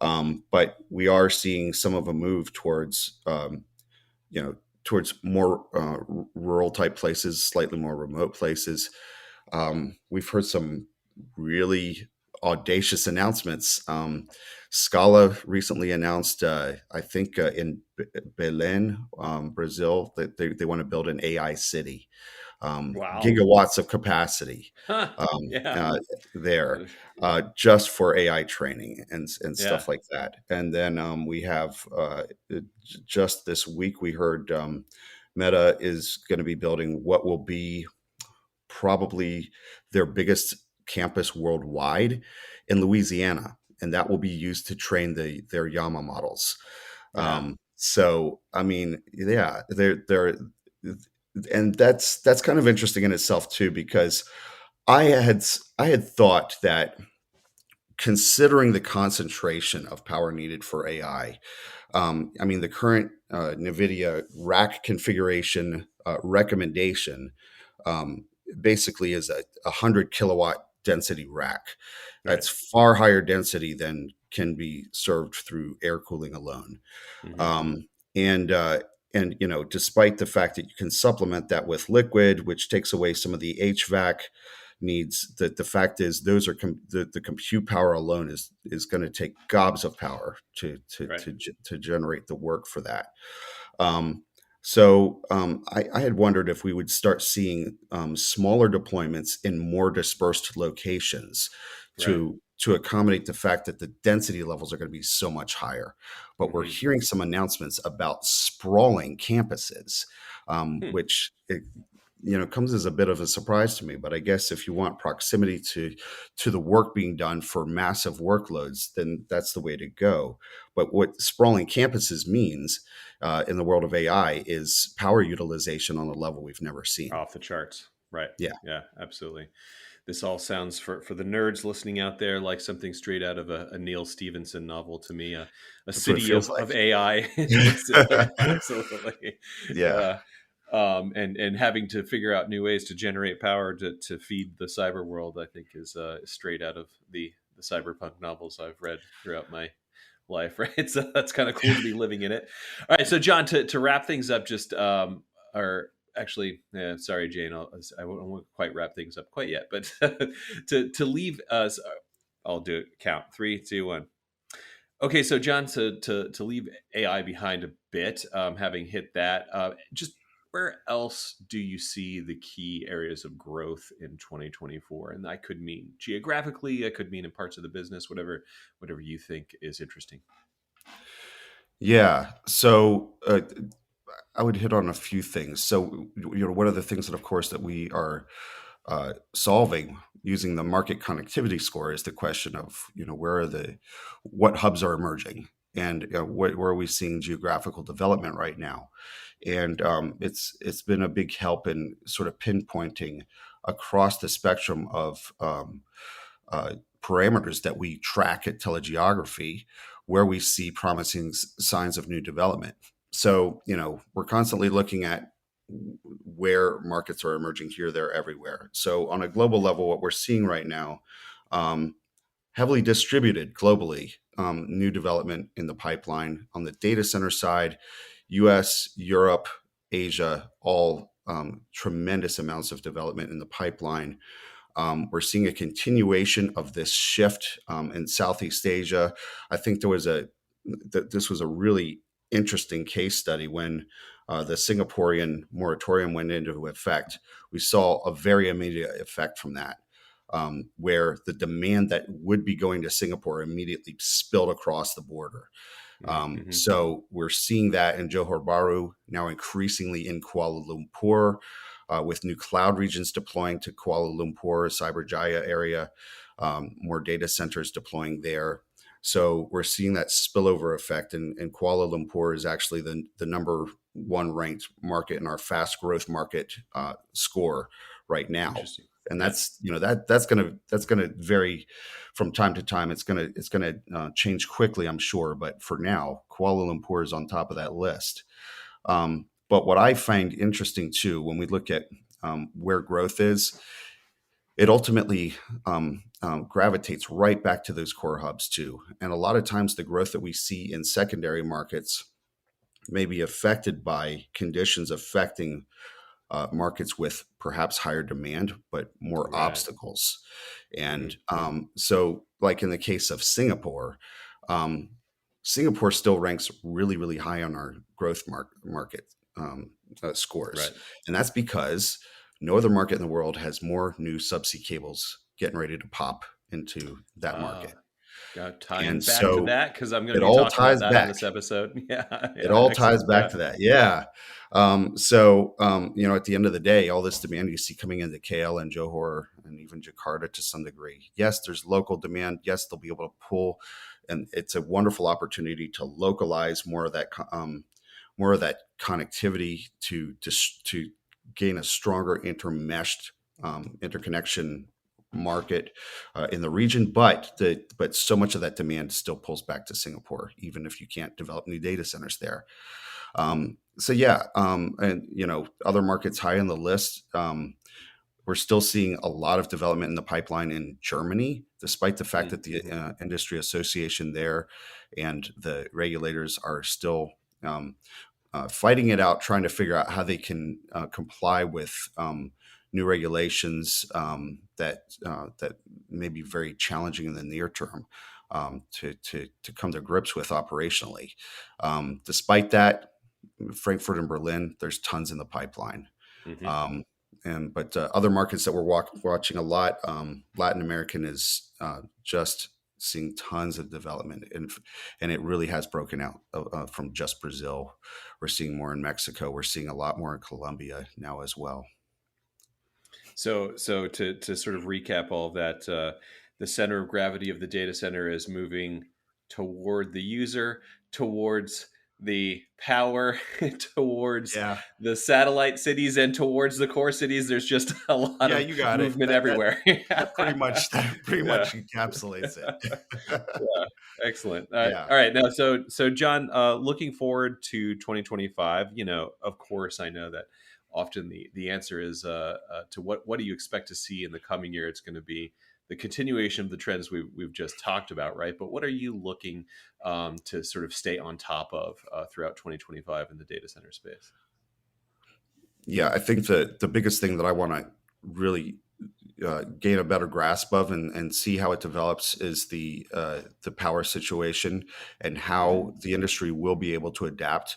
Speaker 4: But we are seeing some of a move towards, towards more rural type places, slightly more remote places. We've heard some really audacious announcements. Scala recently announced, I think in Belém, Brazil, that they want to build an AI city,
Speaker 1: Wow.
Speaker 4: gigawatts of capacity
Speaker 1: Huh.
Speaker 4: um,
Speaker 1: Yeah.
Speaker 4: uh, there, just for AI training and
Speaker 1: Yeah.
Speaker 4: stuff like that. And then we have just this week we heard Meta is going to be building what will be probably their biggest campus worldwide in Louisiana, and that will be used to train their Llama models.
Speaker 1: Yeah.
Speaker 4: So I mean, yeah, they're and that's kind of interesting in itself too, because I had thought that, considering the concentration of power needed for AI, I mean, the current NVIDIA rack configuration recommendation um, basically is a 100 kilowatt density rack.
Speaker 1: Right.
Speaker 4: That's far higher density than can be served through air cooling alone.
Speaker 1: Mm-hmm.
Speaker 4: Um, and despite the fact that you can supplement that with liquid, which takes away some of the HVAC needs, that the fact is those are the compute power alone is going to take gobs of power
Speaker 1: Right.
Speaker 4: to generate the work for that. I had wondered if we would start seeing smaller deployments in more dispersed locations
Speaker 1: Right.
Speaker 4: to accommodate the fact that the density levels are going to be so much higher. But we're
Speaker 1: Mm-hmm.
Speaker 4: hearing some announcements about sprawling campuses,
Speaker 1: Hmm.
Speaker 4: which comes as a bit of a surprise to me. But I guess if you want proximity to the work being done for massive workloads, then that's the way to go. But what sprawling campuses means in the world of AI is power utilization on a level we've never seen.
Speaker 1: Off the charts. Right.
Speaker 4: Yeah.
Speaker 1: Yeah, absolutely. This all sounds, for the nerds listening out there, like something straight out of a Neil Stevenson novel to me. A
Speaker 4: That's what it
Speaker 1: city
Speaker 4: feels
Speaker 1: of
Speaker 4: like.
Speaker 1: AI. Absolutely.
Speaker 4: Yeah.
Speaker 1: And having to figure out new ways to generate power to feed the cyber world, I think, is straight out of the cyberpunk novels I've read throughout my life. Right. So that's kind of cool to be living in it. All right. So John, to wrap things up, just or actually, sorry, Jane, I won't quite wrap things up quite yet, but to leave us, I'll do it. Count 3, 2, 1. Okay, so John, to leave AI behind a bit, having hit that, just where else do you see the key areas of growth in 2024? And that could mean geographically, it could mean in parts of the business, whatever you think is interesting.
Speaker 4: Yeah. So I would hit on a few things. So, one of the things that, of course, that we are solving using the market connectivity score is the question of, what hubs are emerging, and where are we seeing geographical development right now? And it's been a big help in sort of pinpointing across the spectrum of parameters that we track at telegeography, where we see promising signs of new development. So, we're constantly looking at where markets are emerging here, there, everywhere. So on a global level, what we're seeing right now, heavily distributed globally, new development in the pipeline on the data center side, US, Europe, Asia, all tremendous amounts of development in the pipeline. We're seeing a continuation of this shift in Southeast Asia. I think this was a really interesting case study when the Singaporean moratorium went into effect. We saw a very immediate effect from that, where the demand that would be going to Singapore immediately spilled across the border. So we're seeing that in Johor Bahru, now increasingly in Kuala Lumpur, with new cloud regions deploying to Kuala Lumpur, Cyberjaya area, more data centers deploying there. So we're seeing that spillover effect, and Kuala Lumpur is actually the number one ranked market in our fast growth market score right now. And that's that's gonna vary from time to time. It's gonna change quickly, I'm sure. But for now, Kuala Lumpur is on top of that list. But what I find interesting too, when we look at where growth is, it ultimately gravitates right back to those core hubs too. And a lot of times the growth that we see in secondary markets may be affected by conditions affecting markets with perhaps higher demand, but more obstacles. And so like in the case of Singapore, Singapore still ranks really, really high on our growth market scores.
Speaker 1: Right.
Speaker 4: And that's because no other market in the world has more new subsea cables getting ready to pop into that market.
Speaker 1: Tying back to that, because I'm going to
Speaker 4: it
Speaker 1: be
Speaker 4: all
Speaker 1: talking about
Speaker 4: ties
Speaker 1: that
Speaker 4: back.
Speaker 1: on this episode.
Speaker 4: It all ties back to that. Yeah. So, at the end of the day, all this demand you see coming into KL and Johor and even Jakarta to some degree. Yes, there's local demand. Yes, they'll be able to pull, and it's a wonderful opportunity to localize more of that connectivity to gain a stronger intermeshed interconnection market in the region, but so much of that demand still pulls back to Singapore, even if you can't develop new data centers there. And other markets high on the list, we're still seeing a lot of development in the pipeline in Germany, despite the fact that the industry association there and the regulators are still fighting it out, trying to figure out how they can comply with new regulations that may be very challenging in the near term to come to grips with operationally. Despite that, Frankfurt and Berlin, there's tons in the pipeline. But other markets that we're watching a lot, Latin American is just seeing tons of development, and it really has broken out from just Brazil. We're seeing more in Mexico. We're seeing a lot more in Colombia now as well.
Speaker 1: So to sort of recap all of that, the center of gravity of the data center is moving toward the user, towards the power, towards
Speaker 4: Yeah.
Speaker 1: the satellite cities, and towards the core cities. There's just a lot
Speaker 4: Yeah,
Speaker 1: of
Speaker 4: you got it.
Speaker 1: movement everywhere.
Speaker 4: That pretty
Speaker 1: Yeah.
Speaker 4: much encapsulates it.
Speaker 1: Yeah, excellent.
Speaker 4: Yeah.
Speaker 1: All right, now, so John, looking forward to 2025. Of course, I know that often the answer is to what do you expect to see in the coming year? It's going to be the continuation of the trends we've just talked about, right? But what are you looking to sort of stay on top of throughout 2025 in the data center space?
Speaker 4: Yeah, I think the biggest thing that I want to really gain a better grasp of and see how it develops is the power situation and how the industry will be able to adapt.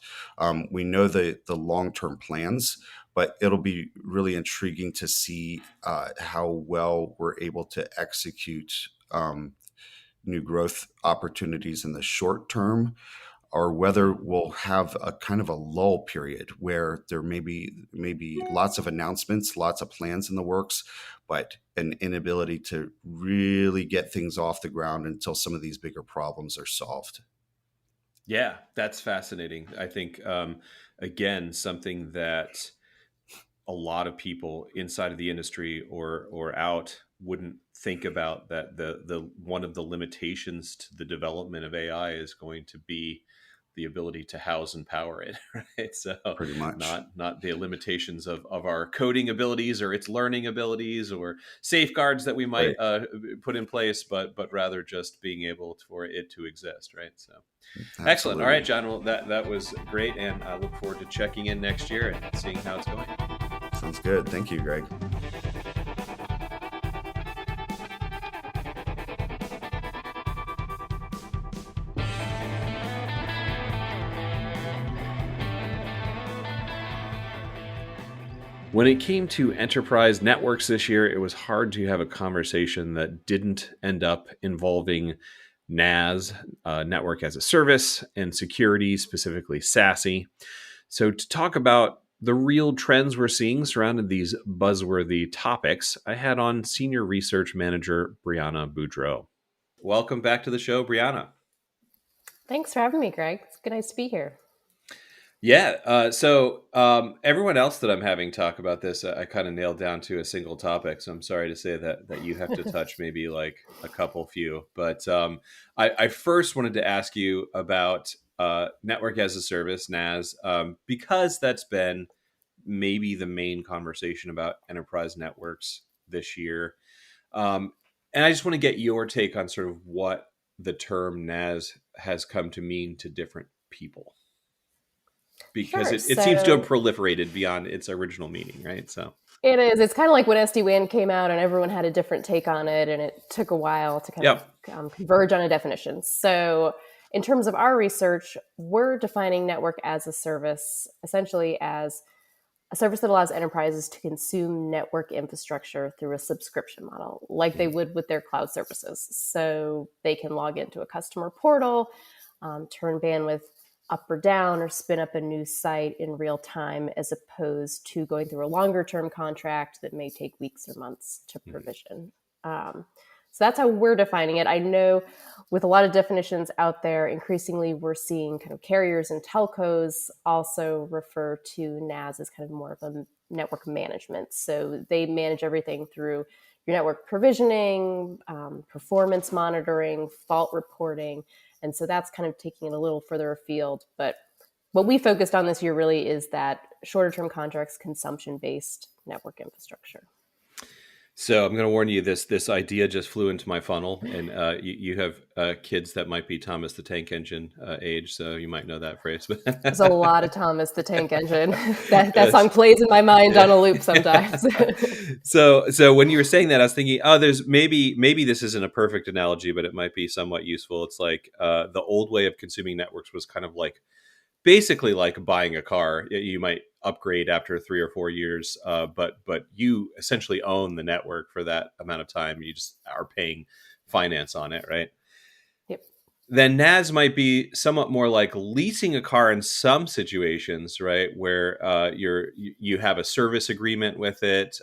Speaker 4: We know the long-term plans, but it'll be really intriguing to see how well we're able to execute new growth opportunities in the short term, or whether we'll have a kind of a lull period where there may be lots of announcements, lots of plans in the works, but an inability to really get things off the ground until some of these bigger problems are solved.
Speaker 1: Yeah, that's fascinating. I think, again, something that a lot of people inside of the industry or out wouldn't think about, that the one of the limitations to the development of AI is going to be the ability to house and power it, right? So
Speaker 4: Pretty much.
Speaker 1: not the limitations of our coding abilities or its learning abilities or safeguards that we might
Speaker 4: Right.
Speaker 1: put in place, but rather just being able for it to exist, right? So excellent. All right,
Speaker 4: Absolutely.
Speaker 1: John. Well, that was great, and I look forward to checking in next year and seeing how it's going.
Speaker 4: Sounds good. Thank you, Greg.
Speaker 1: When it came to enterprise networks this year, it was hard to have a conversation that didn't end up involving NAS, network as a service, and security, specifically SASE. So, to talk about the real trends we're seeing surrounding these buzzworthy topics, I had on Senior Research Manager Brianna Boudreau. Welcome back to the show, Brianna.
Speaker 5: Thanks for having me, Greg. It's good, nice to be here.
Speaker 1: Yeah. So everyone else that I'm having talk about this, I kind of nailed down to a single topic. So I'm sorry to say that you have to touch maybe like a couple few. But I first wanted to ask you about network as a service, NAS, because that's been maybe the main conversation about enterprise networks this year. And I just want to get your take on sort of what the term NAS has come to mean to different people, because
Speaker 5: Sure.
Speaker 1: it seems to have proliferated beyond its original meaning, right? So
Speaker 5: it is. It's kind of like when SD-WAN came out and everyone had a different take on it, and it took a while to kind of converge on a definition. So in terms of our research, we're defining network as a service essentially as a service that allows enterprises to consume network infrastructure through a subscription model, like they would with their cloud services. So they can log into a customer portal, turn bandwidth up or down, or spin up a new site in real time, as opposed to going through a longer term contract that may take weeks or months to provision. So that's how we're defining it. I know with a lot of definitions out there, increasingly we're seeing kind of carriers and telcos also refer to NAS as kind of more of a network management. So they manage everything through your network provisioning, performance monitoring, fault reporting. And so that's kind of taking it a little further afield. But what we focused on this year really is that shorter term contracts, consumption-based network infrastructure.
Speaker 1: So I'm going to warn you, this idea just flew into my funnel, and you have kids that might be Thomas the Tank Engine age, so you might know that phrase.
Speaker 5: There's a lot of Thomas the Tank Engine. That song plays in my mind on a loop sometimes.
Speaker 1: So when you were saying that, I was thinking, there's maybe this isn't a perfect analogy, but it might be somewhat useful. It's like the old way of consuming networks was kind of like basically like buying a car. You might upgrade after 3 or 4 years, but you essentially own the network for that amount of time. You just are paying finance on it, right?
Speaker 5: Yep.
Speaker 1: Then NAS might be somewhat more like leasing a car in some situations, right? Where you have a service agreement with it.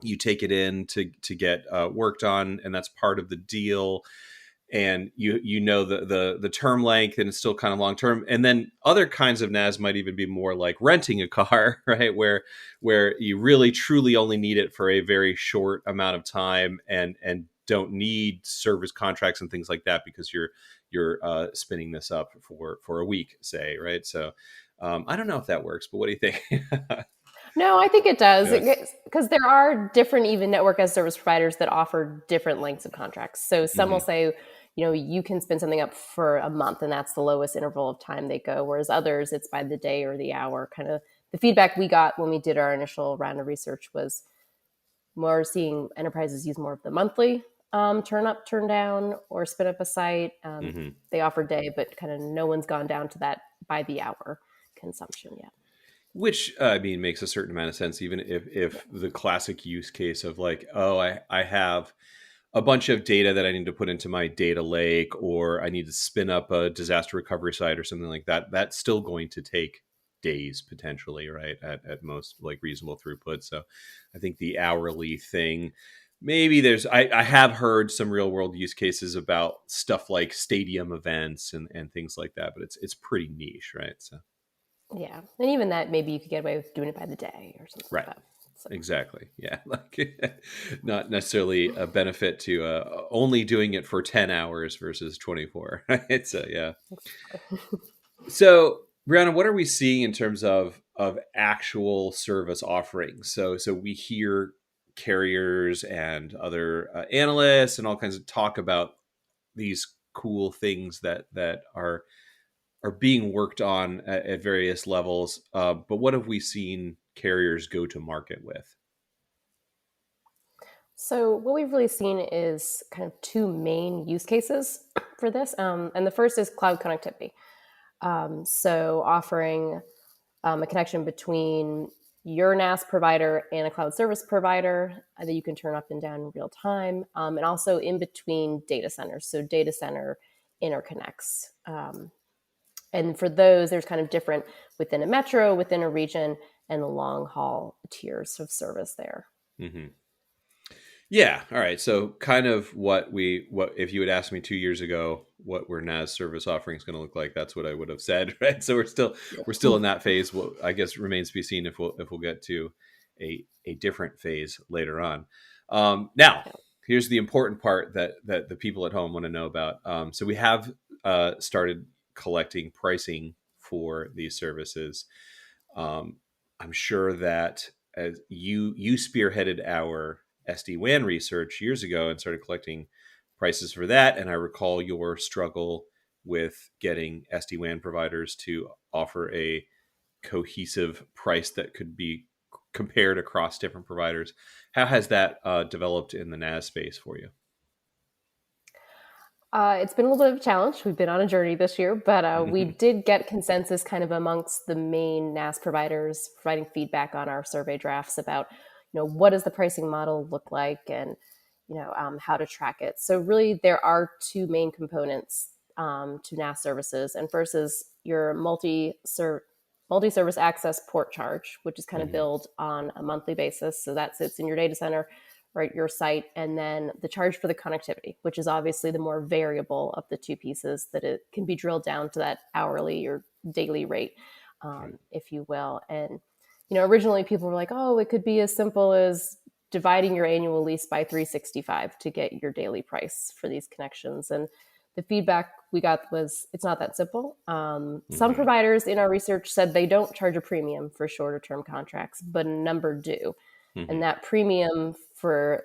Speaker 1: you take it in to get worked on, and that's part of the deal. And you know the term length, and it's still kind of long term. And then other kinds of NAS might even be more like renting a car, right? Where you really truly only need it for a very short amount of time, and don't need service contracts and things like that, because you're spinning this up for a week, say, right? So I don't know if that works, but what do you think?
Speaker 5: No, I think it does,
Speaker 1: Yes.
Speaker 5: because there are different even network as service providers that offer different lengths of contracts. So some will say, you can spin something up for a month, and that's the lowest interval of time they go. Whereas others, it's by the day or the hour. Kind of the feedback we got when we did our initial round of research was more seeing enterprises use more of the monthly turn up, turn down, or spin up a site. They offer day, but kind of no one's gone down to that by the hour consumption yet.
Speaker 1: Which, I mean, makes a certain amount of sense, even if the classic use case of like, oh, I have a bunch of data that I need to put into my data lake, or I need to spin up a disaster recovery site or something like that, that's still going to take days potentially, right? At most, like reasonable throughput. So I think the hourly thing, maybe I have heard some real world use cases about stuff like stadium events and things like that, but it's pretty niche, right? So.
Speaker 5: Yeah. And even that, maybe you could get away with doing it by the day or something
Speaker 1: Right.
Speaker 5: like that. So.
Speaker 1: Exactly. Yeah. Like not necessarily a benefit to only doing it for 10 hours versus 24. Right. So, yeah. So, Brianna, what are we seeing in terms of actual service offerings? So we hear carriers and other analysts and all kinds of talk about these cool things that are being worked on at various levels. But what have we seen carriers go to market with?
Speaker 5: So what we've really seen is kind of two main use cases for this. And the first is cloud connectivity. So offering a connection between your NAS provider and a cloud service provider that you can turn up and down in real time, and also in between data centers. So data center interconnects. And for those, there's kind of different within a metro, within a region, and the long haul tiers of service there.
Speaker 1: Mm-hmm. Yeah. All right. So kind of what if you had asked me 2 years ago what were NAS service offerings going to look like, that's what I would have said. Right. So we're still in that phase. Well, I guess remains to be seen if we'll get to a different phase later on. Now, here's the important part that the people at home want to know about. So we have started collecting pricing for these services. I'm sure that as you spearheaded our SD-WAN research years ago and started collecting prices for that. And I recall your struggle with getting SD-WAN providers to offer a cohesive price that could be compared across different providers. How has that developed in the NAS space for you?
Speaker 5: It's been a little bit of a challenge. We've been on a journey this year, but we did get consensus kind of amongst the main NAS providers providing feedback on our survey drafts about, what does the pricing model look like, and, how to track it. So really there are two main components to NAS services. And first is your multi-service access port charge, which is kind of billed on a monthly basis. So that sits in your data center, right, your site, and then the charge for the connectivity, which is obviously the more variable of the two pieces, that it can be drilled down to that hourly or daily rate, if you will. And, originally people were like, oh, it could be as simple as dividing your annual lease by 365 to get your daily price for these connections. And the feedback we got was it's not that simple. Some providers in our research said they don't charge a premium for shorter term contracts, but a number do. And that premium for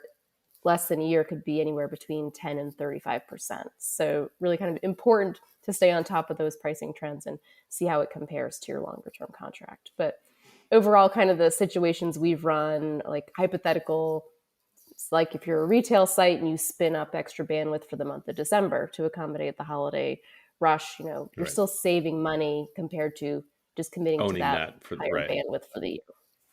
Speaker 5: less than a year could be anywhere between 10 and 35%. So really kind of important to stay on top of those pricing trends and see how it compares to your longer term contract. But overall, kind of the situations we've run, like hypothetical, like if you're a retail site and you spin up extra bandwidth for the month of December to accommodate the holiday rush, you're still saving money compared to just committing
Speaker 1: Owning
Speaker 5: to that
Speaker 1: for
Speaker 5: higher bandwidth for the year.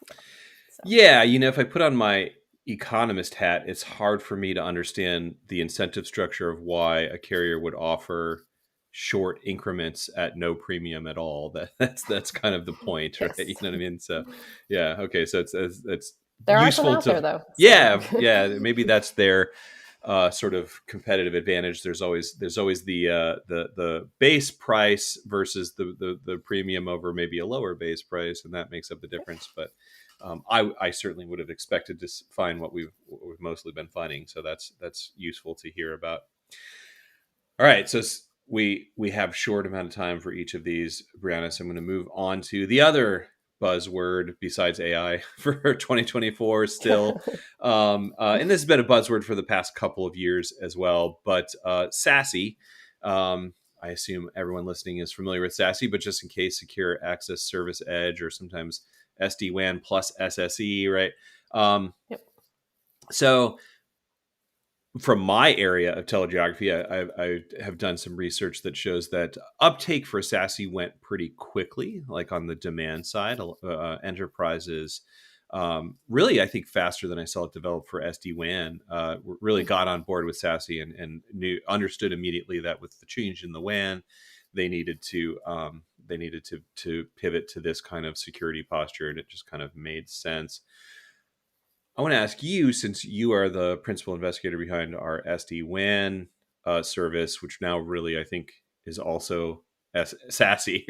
Speaker 1: So. Yeah, if I put on my economist hat, it's hard for me to understand the incentive structure of why a carrier would offer short increments at no premium at all. That's kind of the point, right?
Speaker 5: Yes.
Speaker 1: You know what I mean? So, yeah, okay. So it's
Speaker 5: There are some
Speaker 1: useful
Speaker 5: out there, though.
Speaker 1: Yeah, maybe that's their sort of competitive advantage. There's always the base price versus the premium over maybe a lower base price, and that makes up the difference. But I certainly would have expected to find what we've mostly been finding. So that's useful to hear about. All right, so we have short amount of time for each of these, Brianna. So I'm going to move on to the other buzzword besides AI for 2024 still. And this has been a buzzword for the past couple of years as well. But SASE, I assume everyone listening is familiar with SASE, but just in case, Secure Access Service Edge, or sometimes SD-WAN plus SSE, right?
Speaker 5: Yep.
Speaker 1: So from my area of telegeography, I have done some research that shows that uptake for SASE went pretty quickly, like on the demand side. Enterprises really, I think, faster than I saw it develop for SD-WAN, really got on board with SASE and understood immediately that with the change in the WAN, they needed to pivot to this kind of security posture, and it just kind of made sense. I want to ask you, since you are the principal investigator behind our SD-WAN service, which now really I think is also SASE.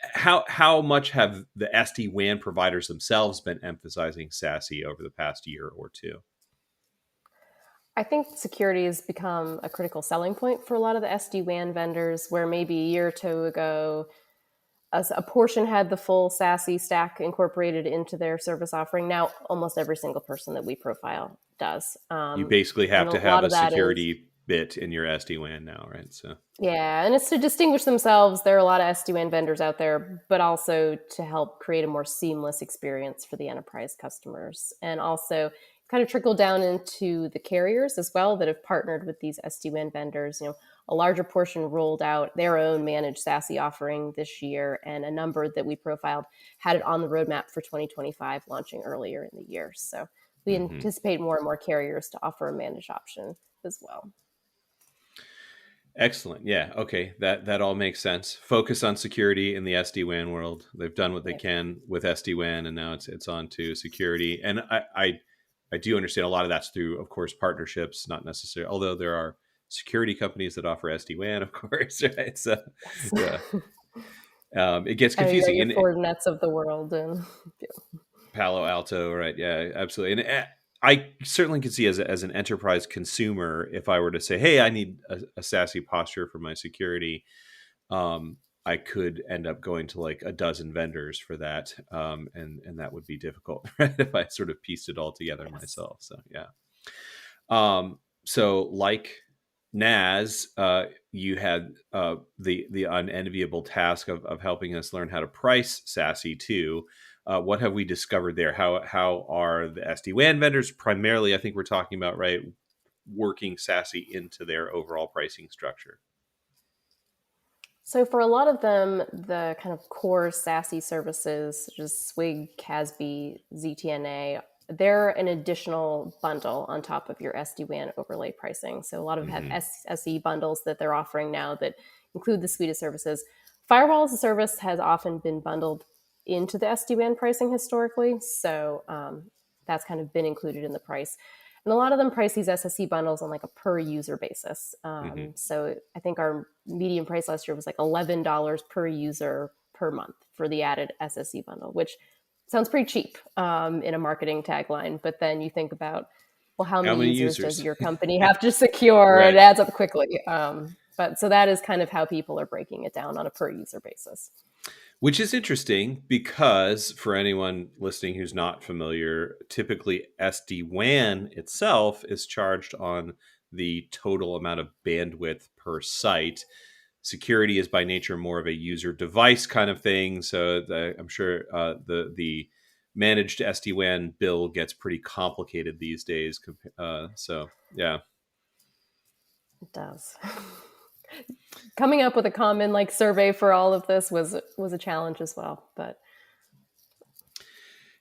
Speaker 1: How much have the SD-WAN providers themselves been emphasizing SASE over the past year or two?
Speaker 5: I think security has become a critical selling point for a lot of the SD-WAN vendors, where maybe a year or two ago, a portion had the full SASE stack incorporated into their service offering. Now, almost every single person that we profile does.
Speaker 1: You basically have to have a security bit in your SD-WAN now, right? So
Speaker 5: yeah, and it's to distinguish themselves. There are a lot of SD-WAN vendors out there, but also to help create a more seamless experience for the enterprise customers, and also kind of trickle down into the carriers as well that have partnered with these SD-WAN vendors. A larger portion rolled out their own managed SASE offering this year, and a number that we profiled had it on the roadmap for 2025, launching earlier in the year. So we anticipate more and more carriers to offer a managed option as well.
Speaker 1: Excellent. Yeah. Okay. That all makes sense. Focus on security in the SD-WAN world. They've done what they can with SD-WAN, and now it's on to security. And I do understand a lot of that's through, of course, partnerships, not necessarily, although there are security companies that offer SD-WAN, of course, right? So yeah. It gets confusing.
Speaker 5: Your Fortinets of the world and
Speaker 1: Palo Alto, right? Yeah, absolutely. And I certainly could see as an enterprise consumer, if I were to say, hey, I need a SASE posture for my security, I could end up going to like a dozen vendors for that. And that would be difficult, right? If I sort of pieced it all together myself. So, yeah. So like Naz, you had the unenviable task of helping us learn how to price SASE too. What have we discovered there? How are the SD-WAN vendors primarily, I think we're talking about, right, working SASE into their overall pricing structure?
Speaker 5: So for a lot of them, the kind of core SASE services, such as SWG, CASB, ZTNA, they're an additional bundle on top of your SD-WAN overlay pricing. So a lot of them have SE bundles that they're offering now that include the suite of services. Firewall as a service has often been bundled into the SD-WAN pricing historically. So that's kind of been included in the price. And a lot of them price these SSE bundles on like a per user basis. So I think our median price last year was like $11 per user per month for the added SSE bundle, which sounds pretty cheap in a marketing tagline. But then you think about, well, how many users does your company have to secure? Right. It adds up quickly. But so that is kind of how people are breaking it down on a per user basis.
Speaker 1: Which is interesting because for anyone listening who's not familiar, typically SD-WAN itself is charged on the total amount of bandwidth per site. Security is by nature more of a user device kind of thing. So I'm sure the managed SD-WAN bill gets pretty complicated these days. So, yeah.
Speaker 5: It does. Coming up with a common like survey for all of this was a challenge as well, but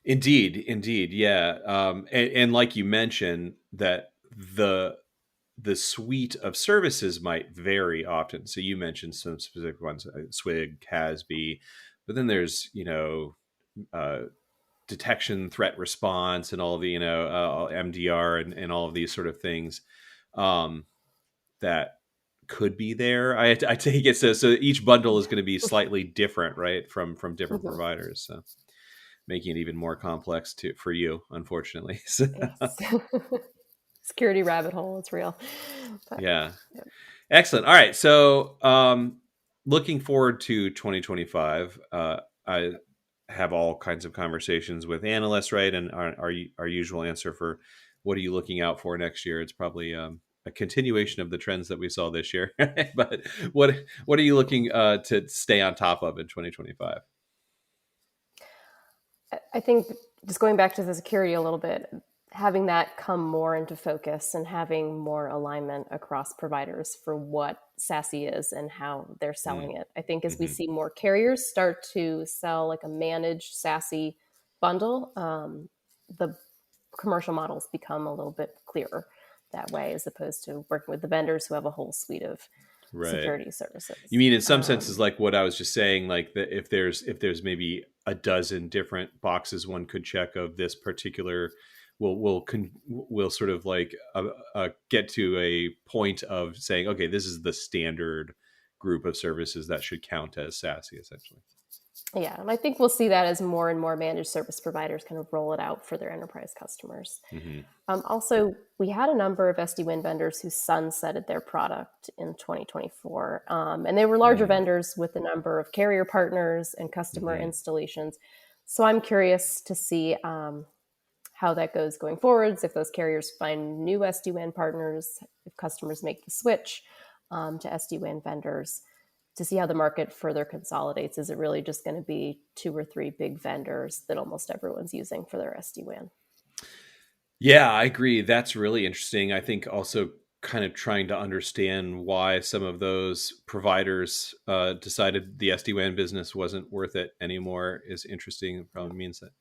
Speaker 1: indeed, yeah. And like you mentioned, that the suite of services might vary often. So you mentioned some specific ones, SWG, CASB, but then there's detection, threat response, and all the, you know, MDR and all of these sort of things that could be there. I take it so each bundle is going to be slightly different, right, from different providers. So making it even more complex for you, unfortunately. So,
Speaker 5: Yes. Security rabbit hole, it's real. But,
Speaker 1: yeah. Excellent. All right. So looking forward to 2025, I have all kinds of conversations with analysts, right? And our usual answer for what are you looking out for next year? It's probably a continuation of the trends that we saw this year. But what are you looking to stay on top of in 2025?
Speaker 5: I think just going back to the security a little bit, having that come more into focus and having more alignment across providers for what SASE is and how they're selling it. I think as we see more carriers start to sell like a managed SASE bundle, the commercial models become a little bit clearer that way, as opposed to working with the vendors who have a whole suite of security services.
Speaker 1: You mean in some senses like what I was just saying, like that if there's maybe a dozen different boxes one could check of this particular, we'll sort of like get to a point of saying, okay, this is the standard group of services that should count as SASE, essentially.
Speaker 5: Yeah, and I think we'll see that as more and more managed service providers kind of roll it out for their enterprise customers. Also, we had a number of SD-WAN vendors who sunsetted their product in 2024. And they were larger vendors with a number of carrier partners and customer installations. So I'm curious to see how that goes going forwards, if those carriers find new SD-WAN partners, if customers make the switch to SD-WAN vendors, to see how the market further consolidates. Is it really just going to be 2 or 3 big vendors that almost everyone's using for their SD-WAN?
Speaker 1: Yeah, I agree. That's really interesting. I think also kind of trying to understand why some of those providers decided the SD-WAN business wasn't worth it anymore is interesting. It probably means that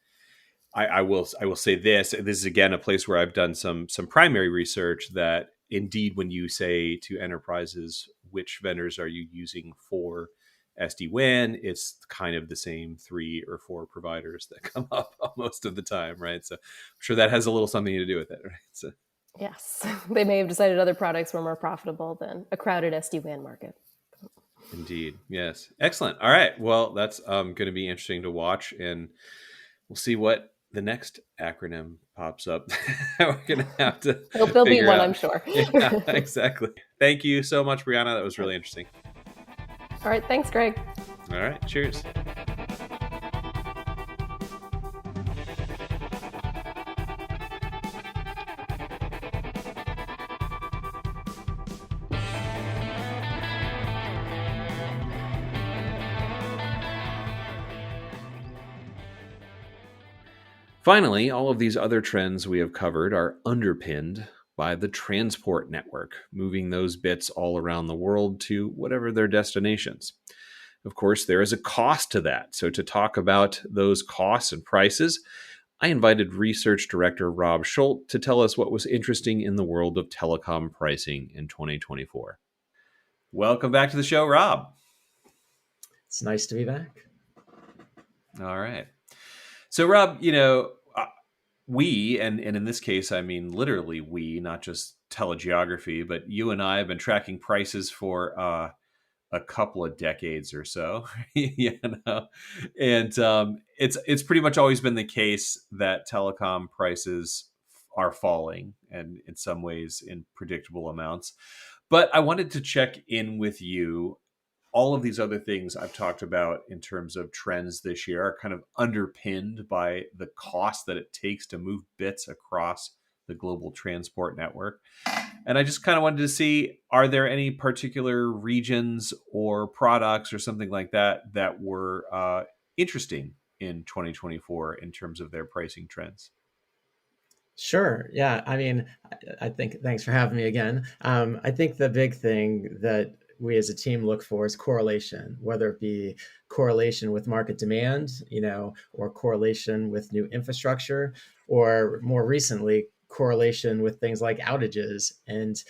Speaker 1: I will say this. This is again a place where I've done some primary research that indeed, when you say to enterprises, which vendors are you using for SD-WAN, it's kind of the same 3 or 4 providers that come up most of the time, right? So I'm sure that has a little something to do with it, right? So
Speaker 5: yes, they may have decided other products were more profitable than a crowded SD-WAN market.
Speaker 1: Indeed, yes. Excellent. All right. Well, that's going to be interesting to watch, and we'll see what the next acronym pops up. We're going to have to
Speaker 5: There'll be one,
Speaker 1: out.
Speaker 5: I'm sure.
Speaker 1: Yeah, exactly. Thank you so much, Brianna. That was really interesting.
Speaker 5: All right. Thanks, Greg.
Speaker 1: All right. Cheers. Finally, all of these other trends we have covered are underpinned by the transport network, moving those bits all around the world to whatever their destinations. Of course, there is a cost to that. So to talk about those costs and prices, I invited Research Director Rob Schult to tell us what was interesting in the world of telecom pricing in 2024. Welcome back to the show, Rob.
Speaker 6: It's nice to be back.
Speaker 1: All right. So, Rob, you know, we, and in this case, I mean, literally we, not just telegeography, but you and I have been tracking prices for a couple of decades or so, you know, and it's pretty much always been the case that telecom prices are falling, and in some ways in predictable amounts. But I wanted to check in with you. All of these other things I've talked about in terms of trends this year are kind of underpinned by the cost that it takes to move bits across the global transport network. And I just kind of wanted to see, are there any particular regions or products or something like that that were interesting in 2024 in terms of their pricing trends?
Speaker 6: Sure. Yeah. I mean, I think, thanks for having me again. I think the big thing that we as a team look for is correlation, whether it be correlation with market demand, or correlation with new infrastructure, or more recently, correlation with things like outages and,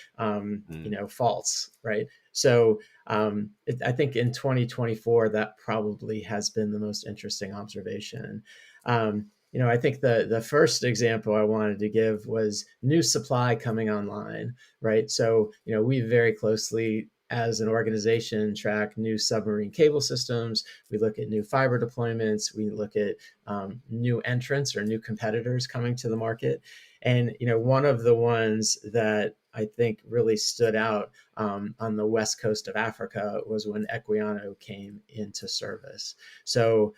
Speaker 6: faults, right? So I think in 2024, that probably has been the most interesting observation. I think the first example I wanted to give was new supply coming online, right? So, we very closely as an organization track new submarine cable systems. We look at new fiber deployments. We look at new entrants or new competitors coming to the market. And, one of the ones that I think really stood out on the west coast of Africa was when Equiano came into service. So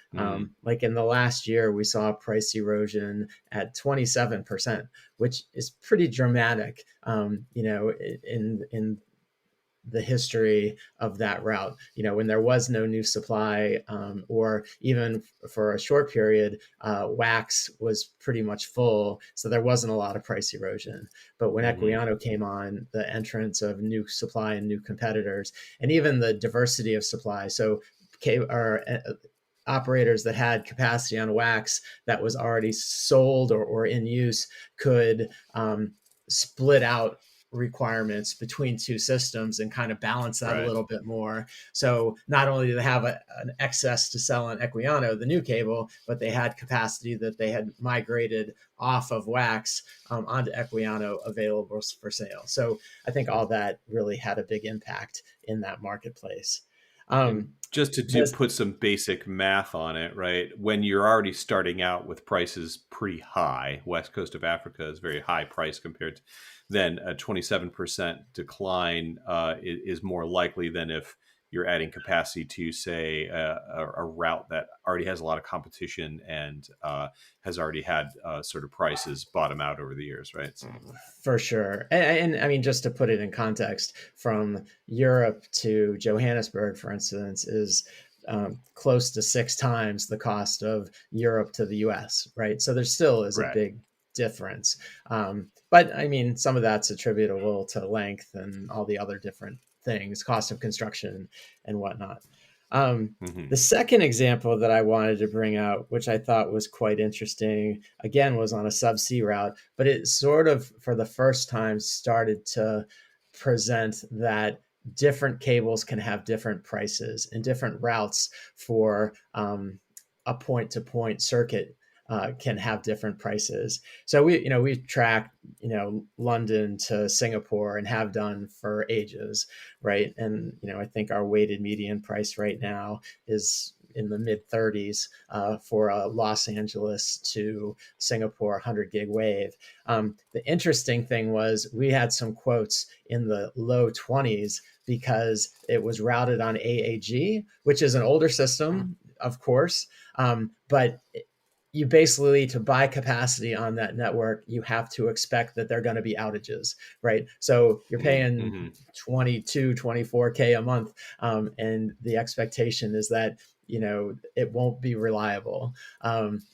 Speaker 6: like in the last year, we saw price erosion at 27%, which is pretty dramatic, in the history of that route. When there was no new supply, or even for a short period, wax was pretty much full, so there wasn't a lot of price erosion. But when Equiano came on, the entrance of new supply and new competitors, and even the diversity of supply, so operators that had capacity on wax that was already sold or in use could split out requirements between two systems and kind of balance that a little bit more. So not only do they have an excess to sell on Equiano, the new cable, but they had capacity that they had migrated off of wax onto Equiano available for sale. So I think all that really had a big impact in that marketplace.
Speaker 1: Just to put some basic math on it, right? When you're already starting out with prices pretty high, West Coast of Africa is very high price compared to, then a 27% decline is more likely than if you're adding capacity to, say, a route that already has a lot of competition and has already had sort of prices bottom out over the years, right? So.
Speaker 6: For sure. And I mean, just to put it in context, from Europe to Johannesburg, for instance, is close to 6 times the cost of Europe to the US, right? So there still is a big difference. But I mean, some of that's attributable to length and all the other different things, cost of construction and whatnot. The second example that I wanted to bring out, which I thought was quite interesting, again, was on a subsea route, but it sort of, for the first time, started to present that different cables can have different prices and different routes for a point-to-point circuit can have different prices. So we've tracked, London to Singapore and have done for ages, right? And, I think our weighted median price right now is in the mid 30s for a Los Angeles to Singapore 100 gig wave. The interesting thing was we had some quotes in the low 20s because it was routed on AAG, which is an older system, of course, but you basically, to buy capacity on that network, you have to expect that there are going to be outages, right? So you're paying 22, 24K a month. And the expectation is that, it won't be reliable.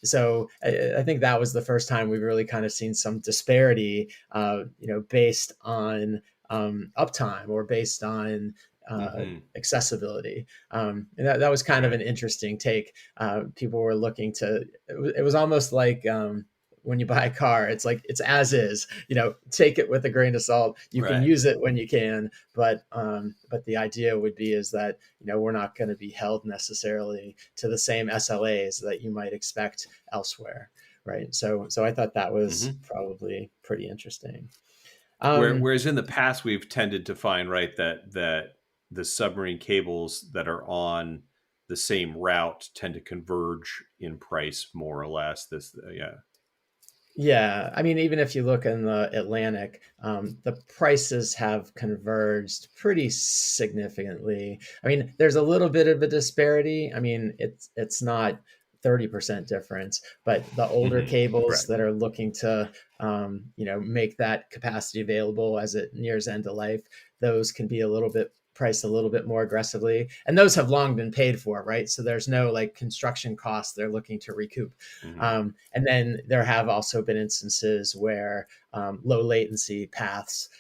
Speaker 6: So I think that was the first time we've really kind of seen some disparity, based on uptime or based on accessibility. And that was kind of an interesting take. People were looking to, it was almost like when you buy a car, it's like, it's as is, take it with a grain of salt. You can use it when you can, but the idea would be is that, we're not going to be held necessarily to the same SLAs that you might expect elsewhere. Right. So I thought that was probably pretty interesting.
Speaker 1: Whereas in the past, we've tended to find, right, that the submarine cables that are on the same route tend to converge in price more or less.
Speaker 6: Yeah. I mean, even if you look in the Atlantic, the prices have converged pretty significantly. I mean, there's a little bit of a disparity. I mean, it's not 30% difference, but the older cables that are looking to, make that capacity available as it nears end of life, those can be priced a little bit more aggressively, and those have long been paid for, right? So there's no like construction costs they're looking to recoup. And then there have also been instances where low latency paths,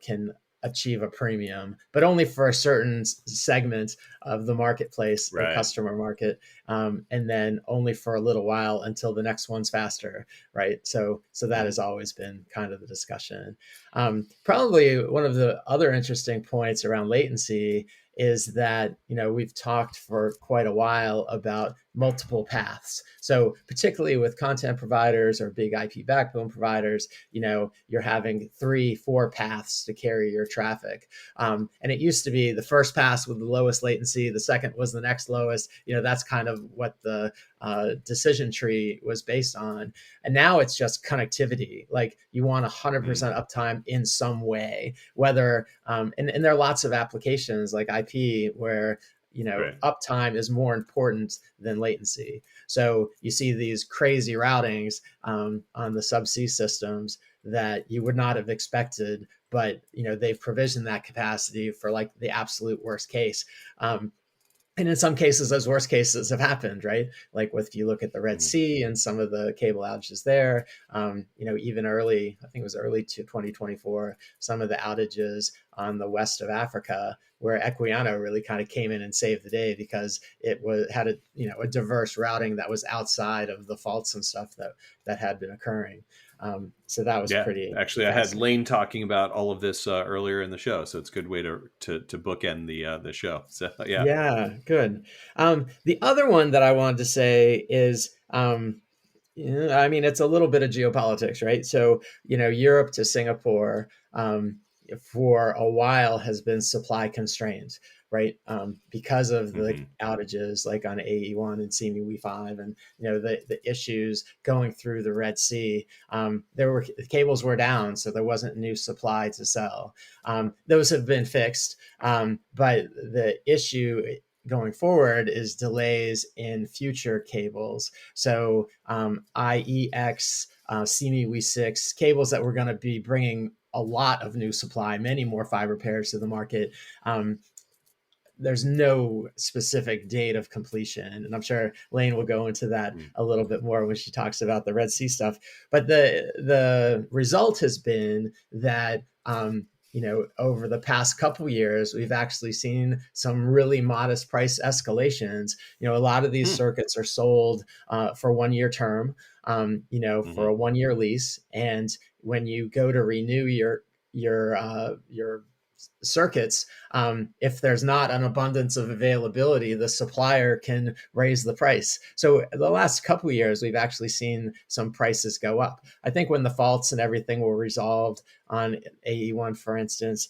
Speaker 6: can achieve a premium, but only for a certain segment of the marketplace, the customer market, and then only for a little while until the next one's faster, right? So that has always been kind of the discussion. Probably one of the other interesting points around latency is that, we've talked for quite a while about multiple paths. So particularly with content providers or big IP backbone providers, you're having 3-4 paths to carry your traffic. And it used to be the first pass with the lowest latency, the second was the next lowest. That's kind of what the decision tree was based on. And now it's just connectivity. Like you want 100% uptime in some way, whether, and there are lots of applications like IP where, right, uptime is more important than latency. So you see these crazy routings on the subsea systems that you would not have expected, but they've provisioned that capacity for like the absolute worst case. And in some cases, those worst cases have happened, right? Like if you look at the Red Sea and some of the cable outages there, even early, I think it was early to 2024, some of the outages on the west of Africa, where Equiano really kind of came in and saved the day because it had a diverse routing that was outside of the faults and stuff that had been occurring. So that was pretty.
Speaker 1: Actually, I had Lane talking about all of this earlier in the show, so it's a good way to bookend the show. So
Speaker 6: yeah, good. The other one that I wanted to say is, it's a little bit of geopolitics, right? So Europe to Singapore for a while has been supply constrained, right? Because of the outages like on AE1 and CME-5 and, the issues going through the Red Sea, the cables were down, so there wasn't new supply to sell. Those have been fixed, but the issue going forward is delays in future cables. So IEX, CME-6 cables that we're going to be bringing a lot of new supply, many more fiber pairs to the market. There's no specific date of completion. And I'm sure Lane will go into that a little bit more when she talks about the Red Sea stuff. But the result has been that, over the past couple years, we've actually seen some really modest price escalations. A lot of these circuits are sold for 1-year term, for a 1-year lease. And when you go to renew your circuits, if there's not an abundance of availability, the supplier can raise the price. So the last couple of years, we've actually seen some prices go up. I think when the faults and everything were resolved on AE1, for instance,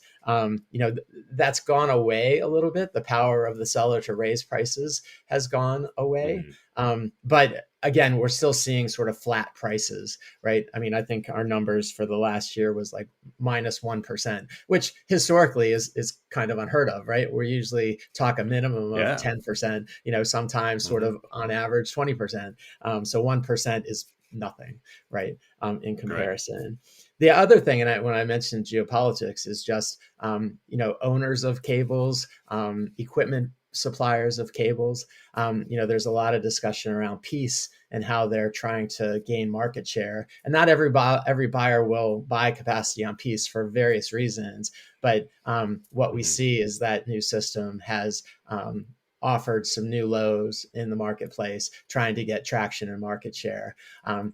Speaker 6: that's gone away a little bit. The power of the seller to raise prices has gone away. But again, we're still seeing sort of flat prices, right? I think our numbers for the last year was like minus 1%, which historically is kind of unheard of, right? We usually talk a minimum of 10%, sometimes sort of on average 20%. So 1% is nothing, right? In comparison. Right. The other thing, and when I mentioned geopolitics, is just, owners of cables, equipment suppliers of cables. There's a lot of discussion around peace and how they're trying to gain market share. And not every buyer will buy capacity on peace for various reasons. But what we see is that new system has offered some new lows in the marketplace, trying to get traction and market share. And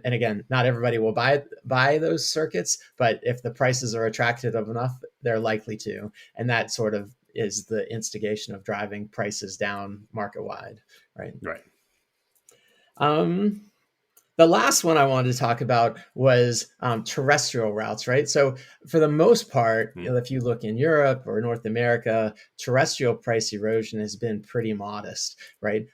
Speaker 6: again, not everybody will buy those circuits, but if the prices are attractive enough, they're likely to. And that sort of is the instigation of driving prices down market wide, right?
Speaker 1: Right.
Speaker 6: The last one I wanted to talk about was terrestrial routes, right? So for the most part, if you look in Europe or North America, terrestrial price erosion has been pretty modest, right?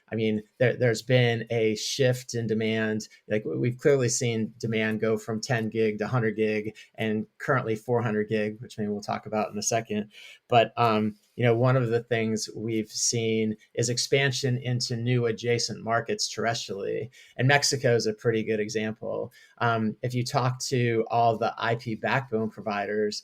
Speaker 6: There's been a shift in demand. Like we've clearly seen demand go from 10 gig to 100 gig and currently 400 gig, which maybe we'll talk about in a second. But one of the things we've seen is expansion into new adjacent markets terrestrially. And Mexico is a pretty good example. If you talk to all the IP backbone providers,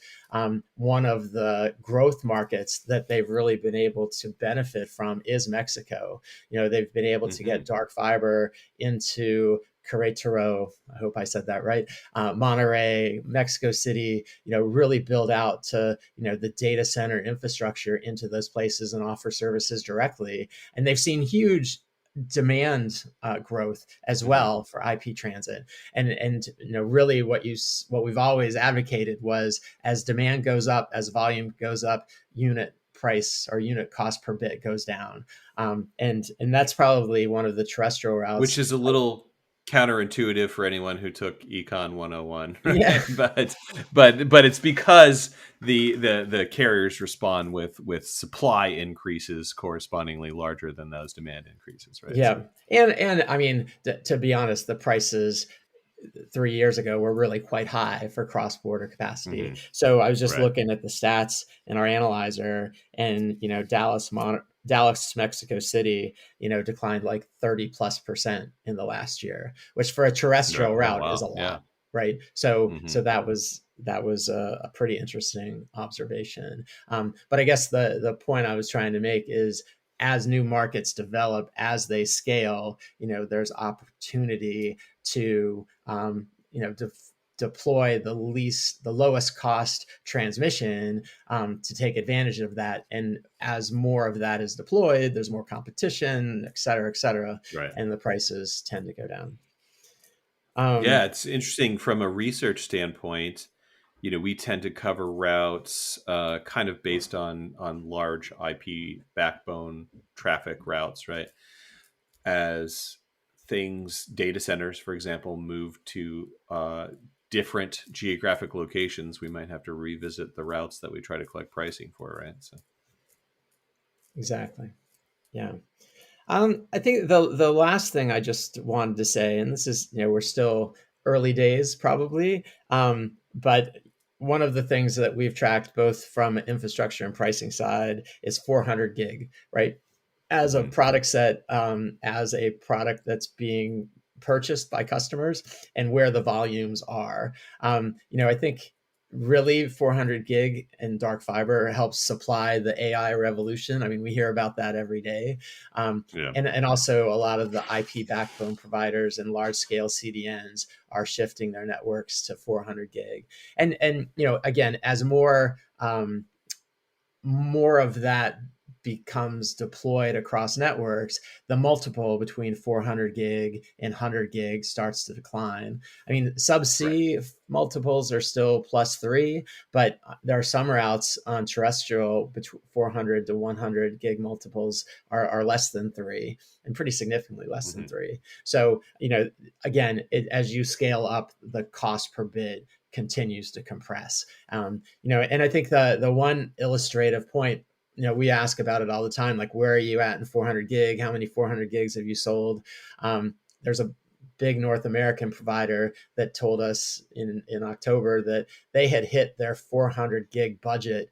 Speaker 6: one of the growth markets that they've really been able to benefit from is Mexico. They've been able to get dark fiber into Querétaro, I hope I said that right, Monterrey, Mexico City, really build out to, the data center infrastructure into those places and offer services directly. And they've seen huge demand growth as well for IP transit. And really what we've always advocated was as demand goes up, as volume goes up, unit price or unit cost per bit goes down. And that's probably one of the terrestrial routes.
Speaker 1: Which is a little counterintuitive for anyone who took Econ 101, right?
Speaker 6: Yeah.
Speaker 1: but it's because the carriers respond with supply increases correspondingly larger than those demand increases, right?
Speaker 6: Yeah. And I mean, to be honest, the prices 3 years ago were really quite high for cross-border capacity.
Speaker 1: Mm-hmm.
Speaker 6: So I was just looking at the stats in our analyzer, and Dallas, Mexico City, declined like 30+% in the last year, which for a terrestrial route is a lot, right? So so that was a pretty interesting observation. But I guess the point I was trying to make is, as new markets develop, as they scale, there's opportunity to deploy the lowest cost transmission to take advantage of that. And as more of that is deployed, there's more competition, et cetera,
Speaker 1: right.
Speaker 6: And the prices tend to go down.
Speaker 1: Yeah, it's interesting from a research standpoint. We tend to cover routes kind of based on large IP backbone traffic routes, right? As data centers, for example, move to different geographic locations, we might have to revisit the routes that we try to collect pricing for, right? So.
Speaker 6: Exactly. Yeah. I think the last thing I just wanted to say, and this is, we're still early days probably, but one of the things that we've tracked both from infrastructure and pricing side is 400 gig, right? As a product set, as a product that's being purchased by customers, and where the volumes are. I think really 400 gig and dark fiber helps supply the AI revolution. I mean, we hear about that every day. And also a lot of the IP backbone providers and large scale CDNs are shifting their networks to 400 gig. And again, as more of that becomes deployed across networks, the multiple between 400 gig and 100 gig starts to decline. I mean, subsea multiples are still +3, but there are some routes on terrestrial between 400 to 100 gig multiples are less than 3, and pretty significantly less than 3. So, again, as you scale up, the cost per bit continues to compress. And I think the one illustrative point, we ask about it all the time, like, where are you at in 400 gig? How many 400 gigs have you sold? There's a big North American provider that told us in October that they had hit their 400 gig budget,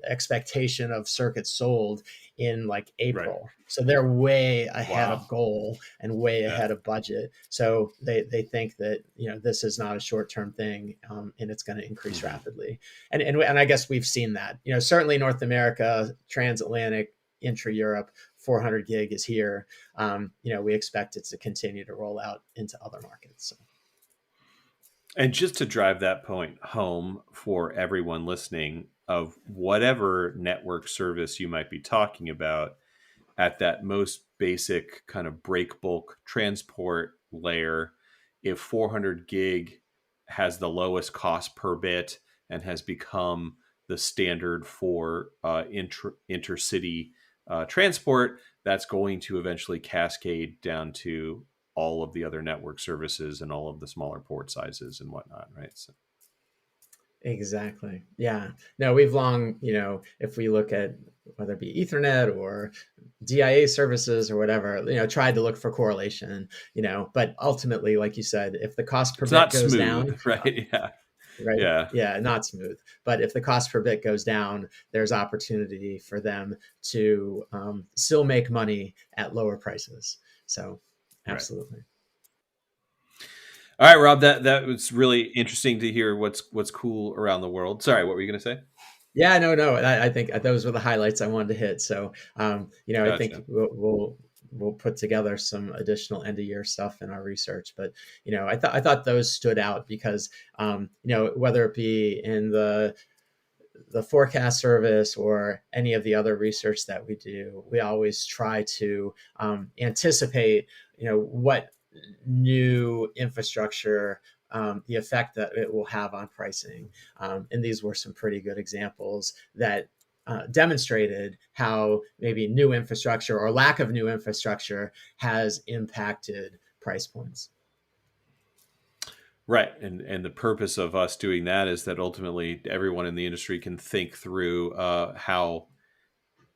Speaker 6: expectation of circuits sold in like April. Right. So they're way ahead of goal and way ahead of budget. So they think that, this is not a short-term thing, and it's going to increase rapidly. And I guess we've seen that, certainly North America, transatlantic, intra-Europe, 400 gig is here. We expect it to continue to roll out into other markets. So.
Speaker 1: And just to drive that point home for everyone listening, of whatever network service you might be talking about, at that most basic kind of break bulk transport layer, if 400 gig has the lowest cost per bit and has become the standard for intercity transport, that's going to eventually cascade down to all of the other network services and all of the smaller port sizes and whatnot, right? So.
Speaker 6: Exactly. Yeah. No, we've long, if we look at whether it be Ethernet or DIA services or whatever, tried to look for correlation, but ultimately, like you said, if the cost per bit goes down,
Speaker 1: right? Yeah.
Speaker 6: Right. Yeah. Not smooth. But if the cost per bit goes down, there's opportunity for them to still make money at lower prices. So absolutely.
Speaker 1: Right. All right, Rob, that was really interesting to hear what's cool around the world. Sorry, what were you going to say?
Speaker 6: Yeah, no. I think those were the highlights I wanted to hit. So,
Speaker 1: Gotcha.
Speaker 6: I think we'll put together some additional end of year stuff in our research. But, I thought those stood out because, whether it be in the forecast service or any of the other research that we do, we always try to anticipate, what new infrastructure, the effect that it will have on pricing. And these were some pretty good examples that demonstrated how maybe new infrastructure or lack of new infrastructure has impacted price points.
Speaker 1: Right. And the purpose of us doing that is that ultimately everyone in the industry can think through how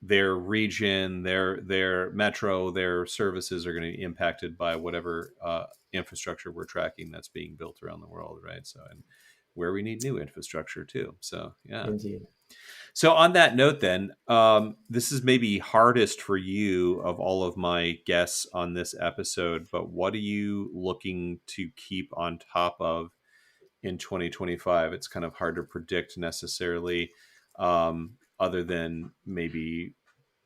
Speaker 1: their region, their metro, their services are going to be impacted by whatever infrastructure we're tracking that's being built around the world, right? So, and where we need new infrastructure too. So, yeah.
Speaker 6: Indeed.
Speaker 1: So on that note, then, this is maybe hardest for you of all of my guests on this episode, but what are you looking to keep on top of in 2025? It's kind of hard to predict necessarily, other than maybe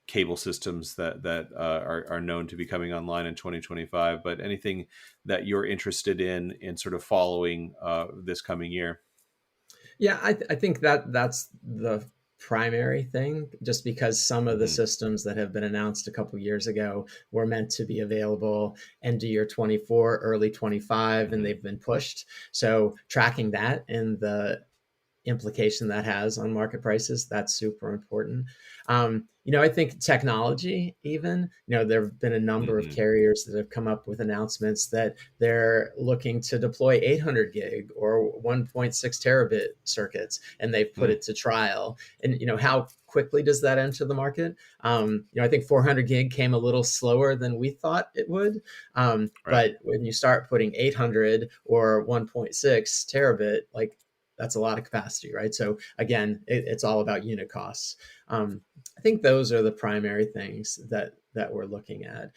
Speaker 1: cable systems that are known to be coming online in 2025. But anything that you're interested in sort of following this coming year?
Speaker 6: Yeah, I think that's the primary thing, just because some of the systems that have been announced a couple years ago were meant to be available end of year 24, early 25, and they've been pushed. So tracking that and the implication that has on market prices, that's super important. I think technology, even, there have been a number of carriers that have come up with announcements that they're looking to deploy 800 gig or 1.6 terabit circuits, and they've put it to trial. And, how quickly does that enter the market? I think 400 gig came a little slower than we thought it would. Right. But when you start putting 800 or 1.6 terabit, like, that's a lot of capacity, right? So again, it's all about unit costs. I think those are the primary things that we're looking at.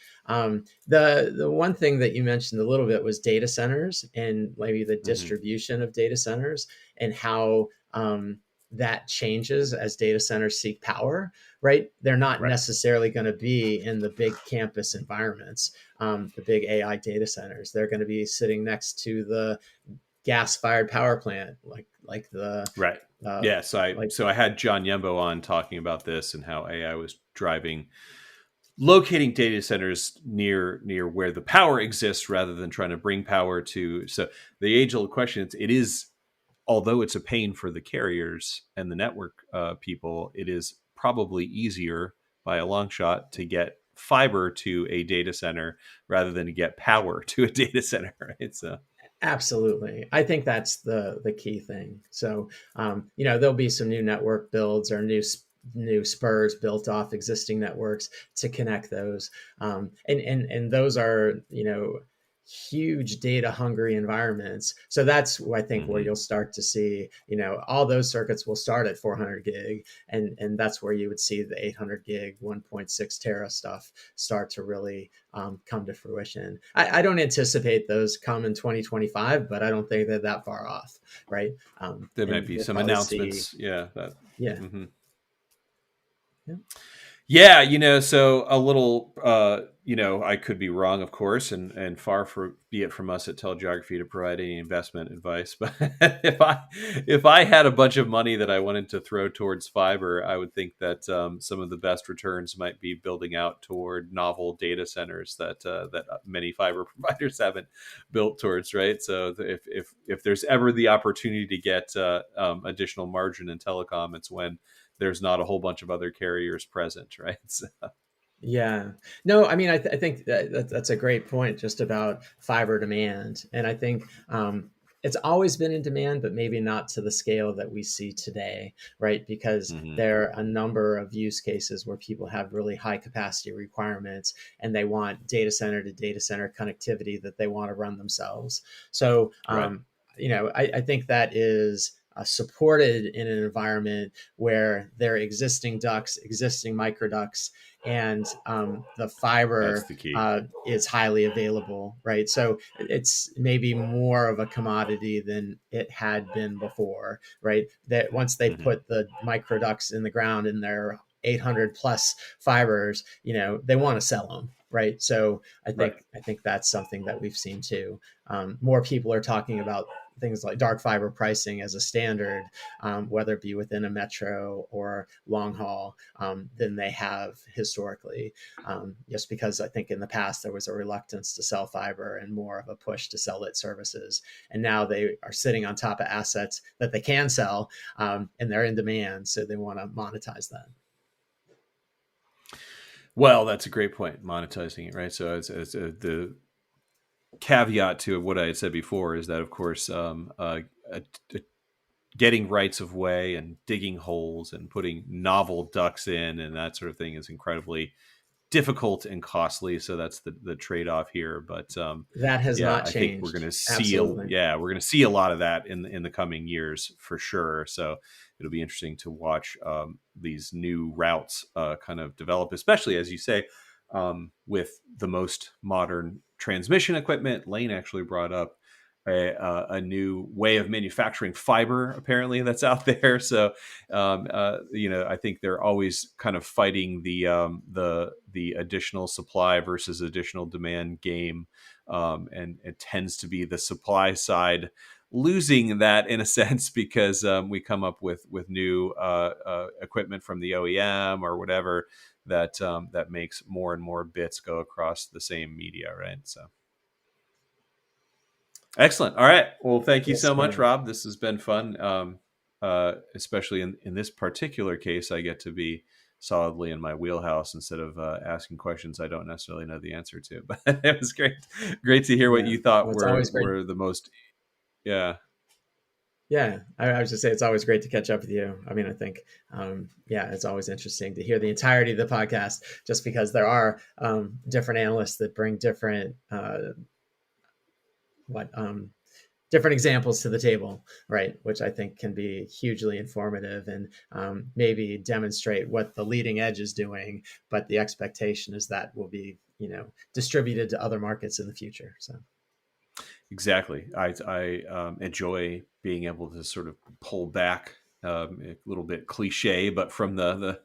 Speaker 6: The one thing that you mentioned a little bit was data centers and maybe the distribution of data centers and how that changes as data centers seek power, right? They're not necessarily going to be in the big campus environments, the big AI data centers. They're going to be sitting next to the gas-fired power plant, like the
Speaker 1: So I had John Yembo on talking about this and how AI was driving locating data centers near where the power exists rather than trying to bring power to. So the age-old question, it is, although it's a pain for the carriers and the network people, it is probably easier by a long shot to get fiber to a data center rather than to get power to a data center, right? So
Speaker 6: absolutely. I think that's the key thing. So, there'll be some new network builds or new spurs built off existing networks to connect those. And those are, huge data hungry environments. So that's, I think, where you'll start to see, all those circuits will start at 400 gig. And that's where you would see the 800 gig, 1.6 tera stuff start to really come to fruition. I don't anticipate those come in 2025, but I don't think they're that far off, right?
Speaker 1: There might be some announcements. Yeah. Yeah, so a little, I could be wrong, of course, and far be it from us at Telegeography to provide any investment advice. But if I had a bunch of money that I wanted to throw towards fiber, I would think that some of the best returns might be building out toward novel data centers that many fiber providers haven't built towards, right? So if there's ever the opportunity to get additional margin in telecom, it's when there's not a whole bunch of other carriers present, right? So.
Speaker 6: Yeah, no, I mean, I think that's a great point just about fiber demand. And I think it's always been in demand, but maybe not to the scale that we see today, right? Because there are a number of use cases where people have really high capacity requirements and they want data center to data center connectivity that they want to run themselves. So, I think that is supported in an environment where there are existing ducts, existing microducts, and the fiber is highly available, right? So it's maybe more of a commodity than it had been before, right? That once they put the microducts in the ground and their 800 plus fibers, they want to sell them. Right. So I think that's something that we've seen too. More people are talking about things like dark fiber pricing as a standard, whether it be within a metro or long haul, than they have historically. Just because I think in the past there was a reluctance to sell fiber and more of a push to sell lit services. And now they are sitting on top of assets that they can sell, and they're in demand. So they want to monetize that.
Speaker 1: Well, that's a great point. Monetizing it, right? So as the caveat to what I had said before is that, of course, getting rights of way and digging holes and putting novel ducts in and that sort of thing is incredibly difficult and costly. So that's the trade-off here. But
Speaker 6: that has not
Speaker 1: I
Speaker 6: changed.
Speaker 1: think we're going to see
Speaker 6: Absolutely.
Speaker 1: we're going to see a lot of that in the coming years for sure. So it'll be interesting to watch these new routes kind of develop, especially as you say, with the most modern transmission equipment. Lane actually brought up a new way of manufacturing fiber, apparently, that's out there. So, I think they're always kind of fighting the additional supply versus additional demand game, and it tends to be the supply side losing that in a sense because we come up with new equipment from the OEM or whatever that makes more and more bits go across the same media, right? So. Excellent. All right. Well, thank you so much, Rob. This has been fun. Especially in this particular case, I get to be solidly in my wheelhouse instead of asking questions I don't necessarily know the answer to. But it was great to hear what you thought were the most. Yeah.
Speaker 6: Yeah, I was just say it's always great to catch up with you. I mean, I think, it's always interesting to hear the entirety of the podcast, just because there are different analysts that bring different different examples to the table, right? Which I think can be hugely informative and maybe demonstrate what the leading edge is doing. But the expectation is that will be, distributed to other markets in the future. So.
Speaker 1: Exactly. I enjoy being able to sort of pull back a little bit cliche, but from the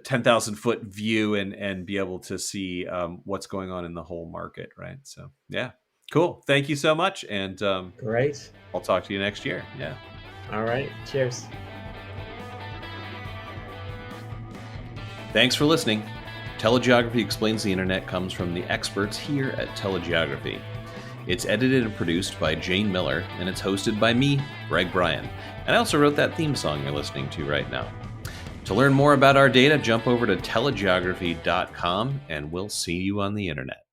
Speaker 1: 10,000 foot view and be able to see what's going on in the whole market. Right. So, yeah. Cool. Thank you so much. And
Speaker 6: great.
Speaker 1: I'll talk to you next year. Yeah.
Speaker 6: All right. Cheers.
Speaker 1: Thanks for listening. Telegeography Explains the Internet comes from the experts here at Telegeography. It's edited and produced by Jane Miller, and it's hosted by me, Greg Bryan. And I also wrote that theme song you're listening to right now. To learn more about our data, jump over to telegeography.com, and we'll see you on the internet.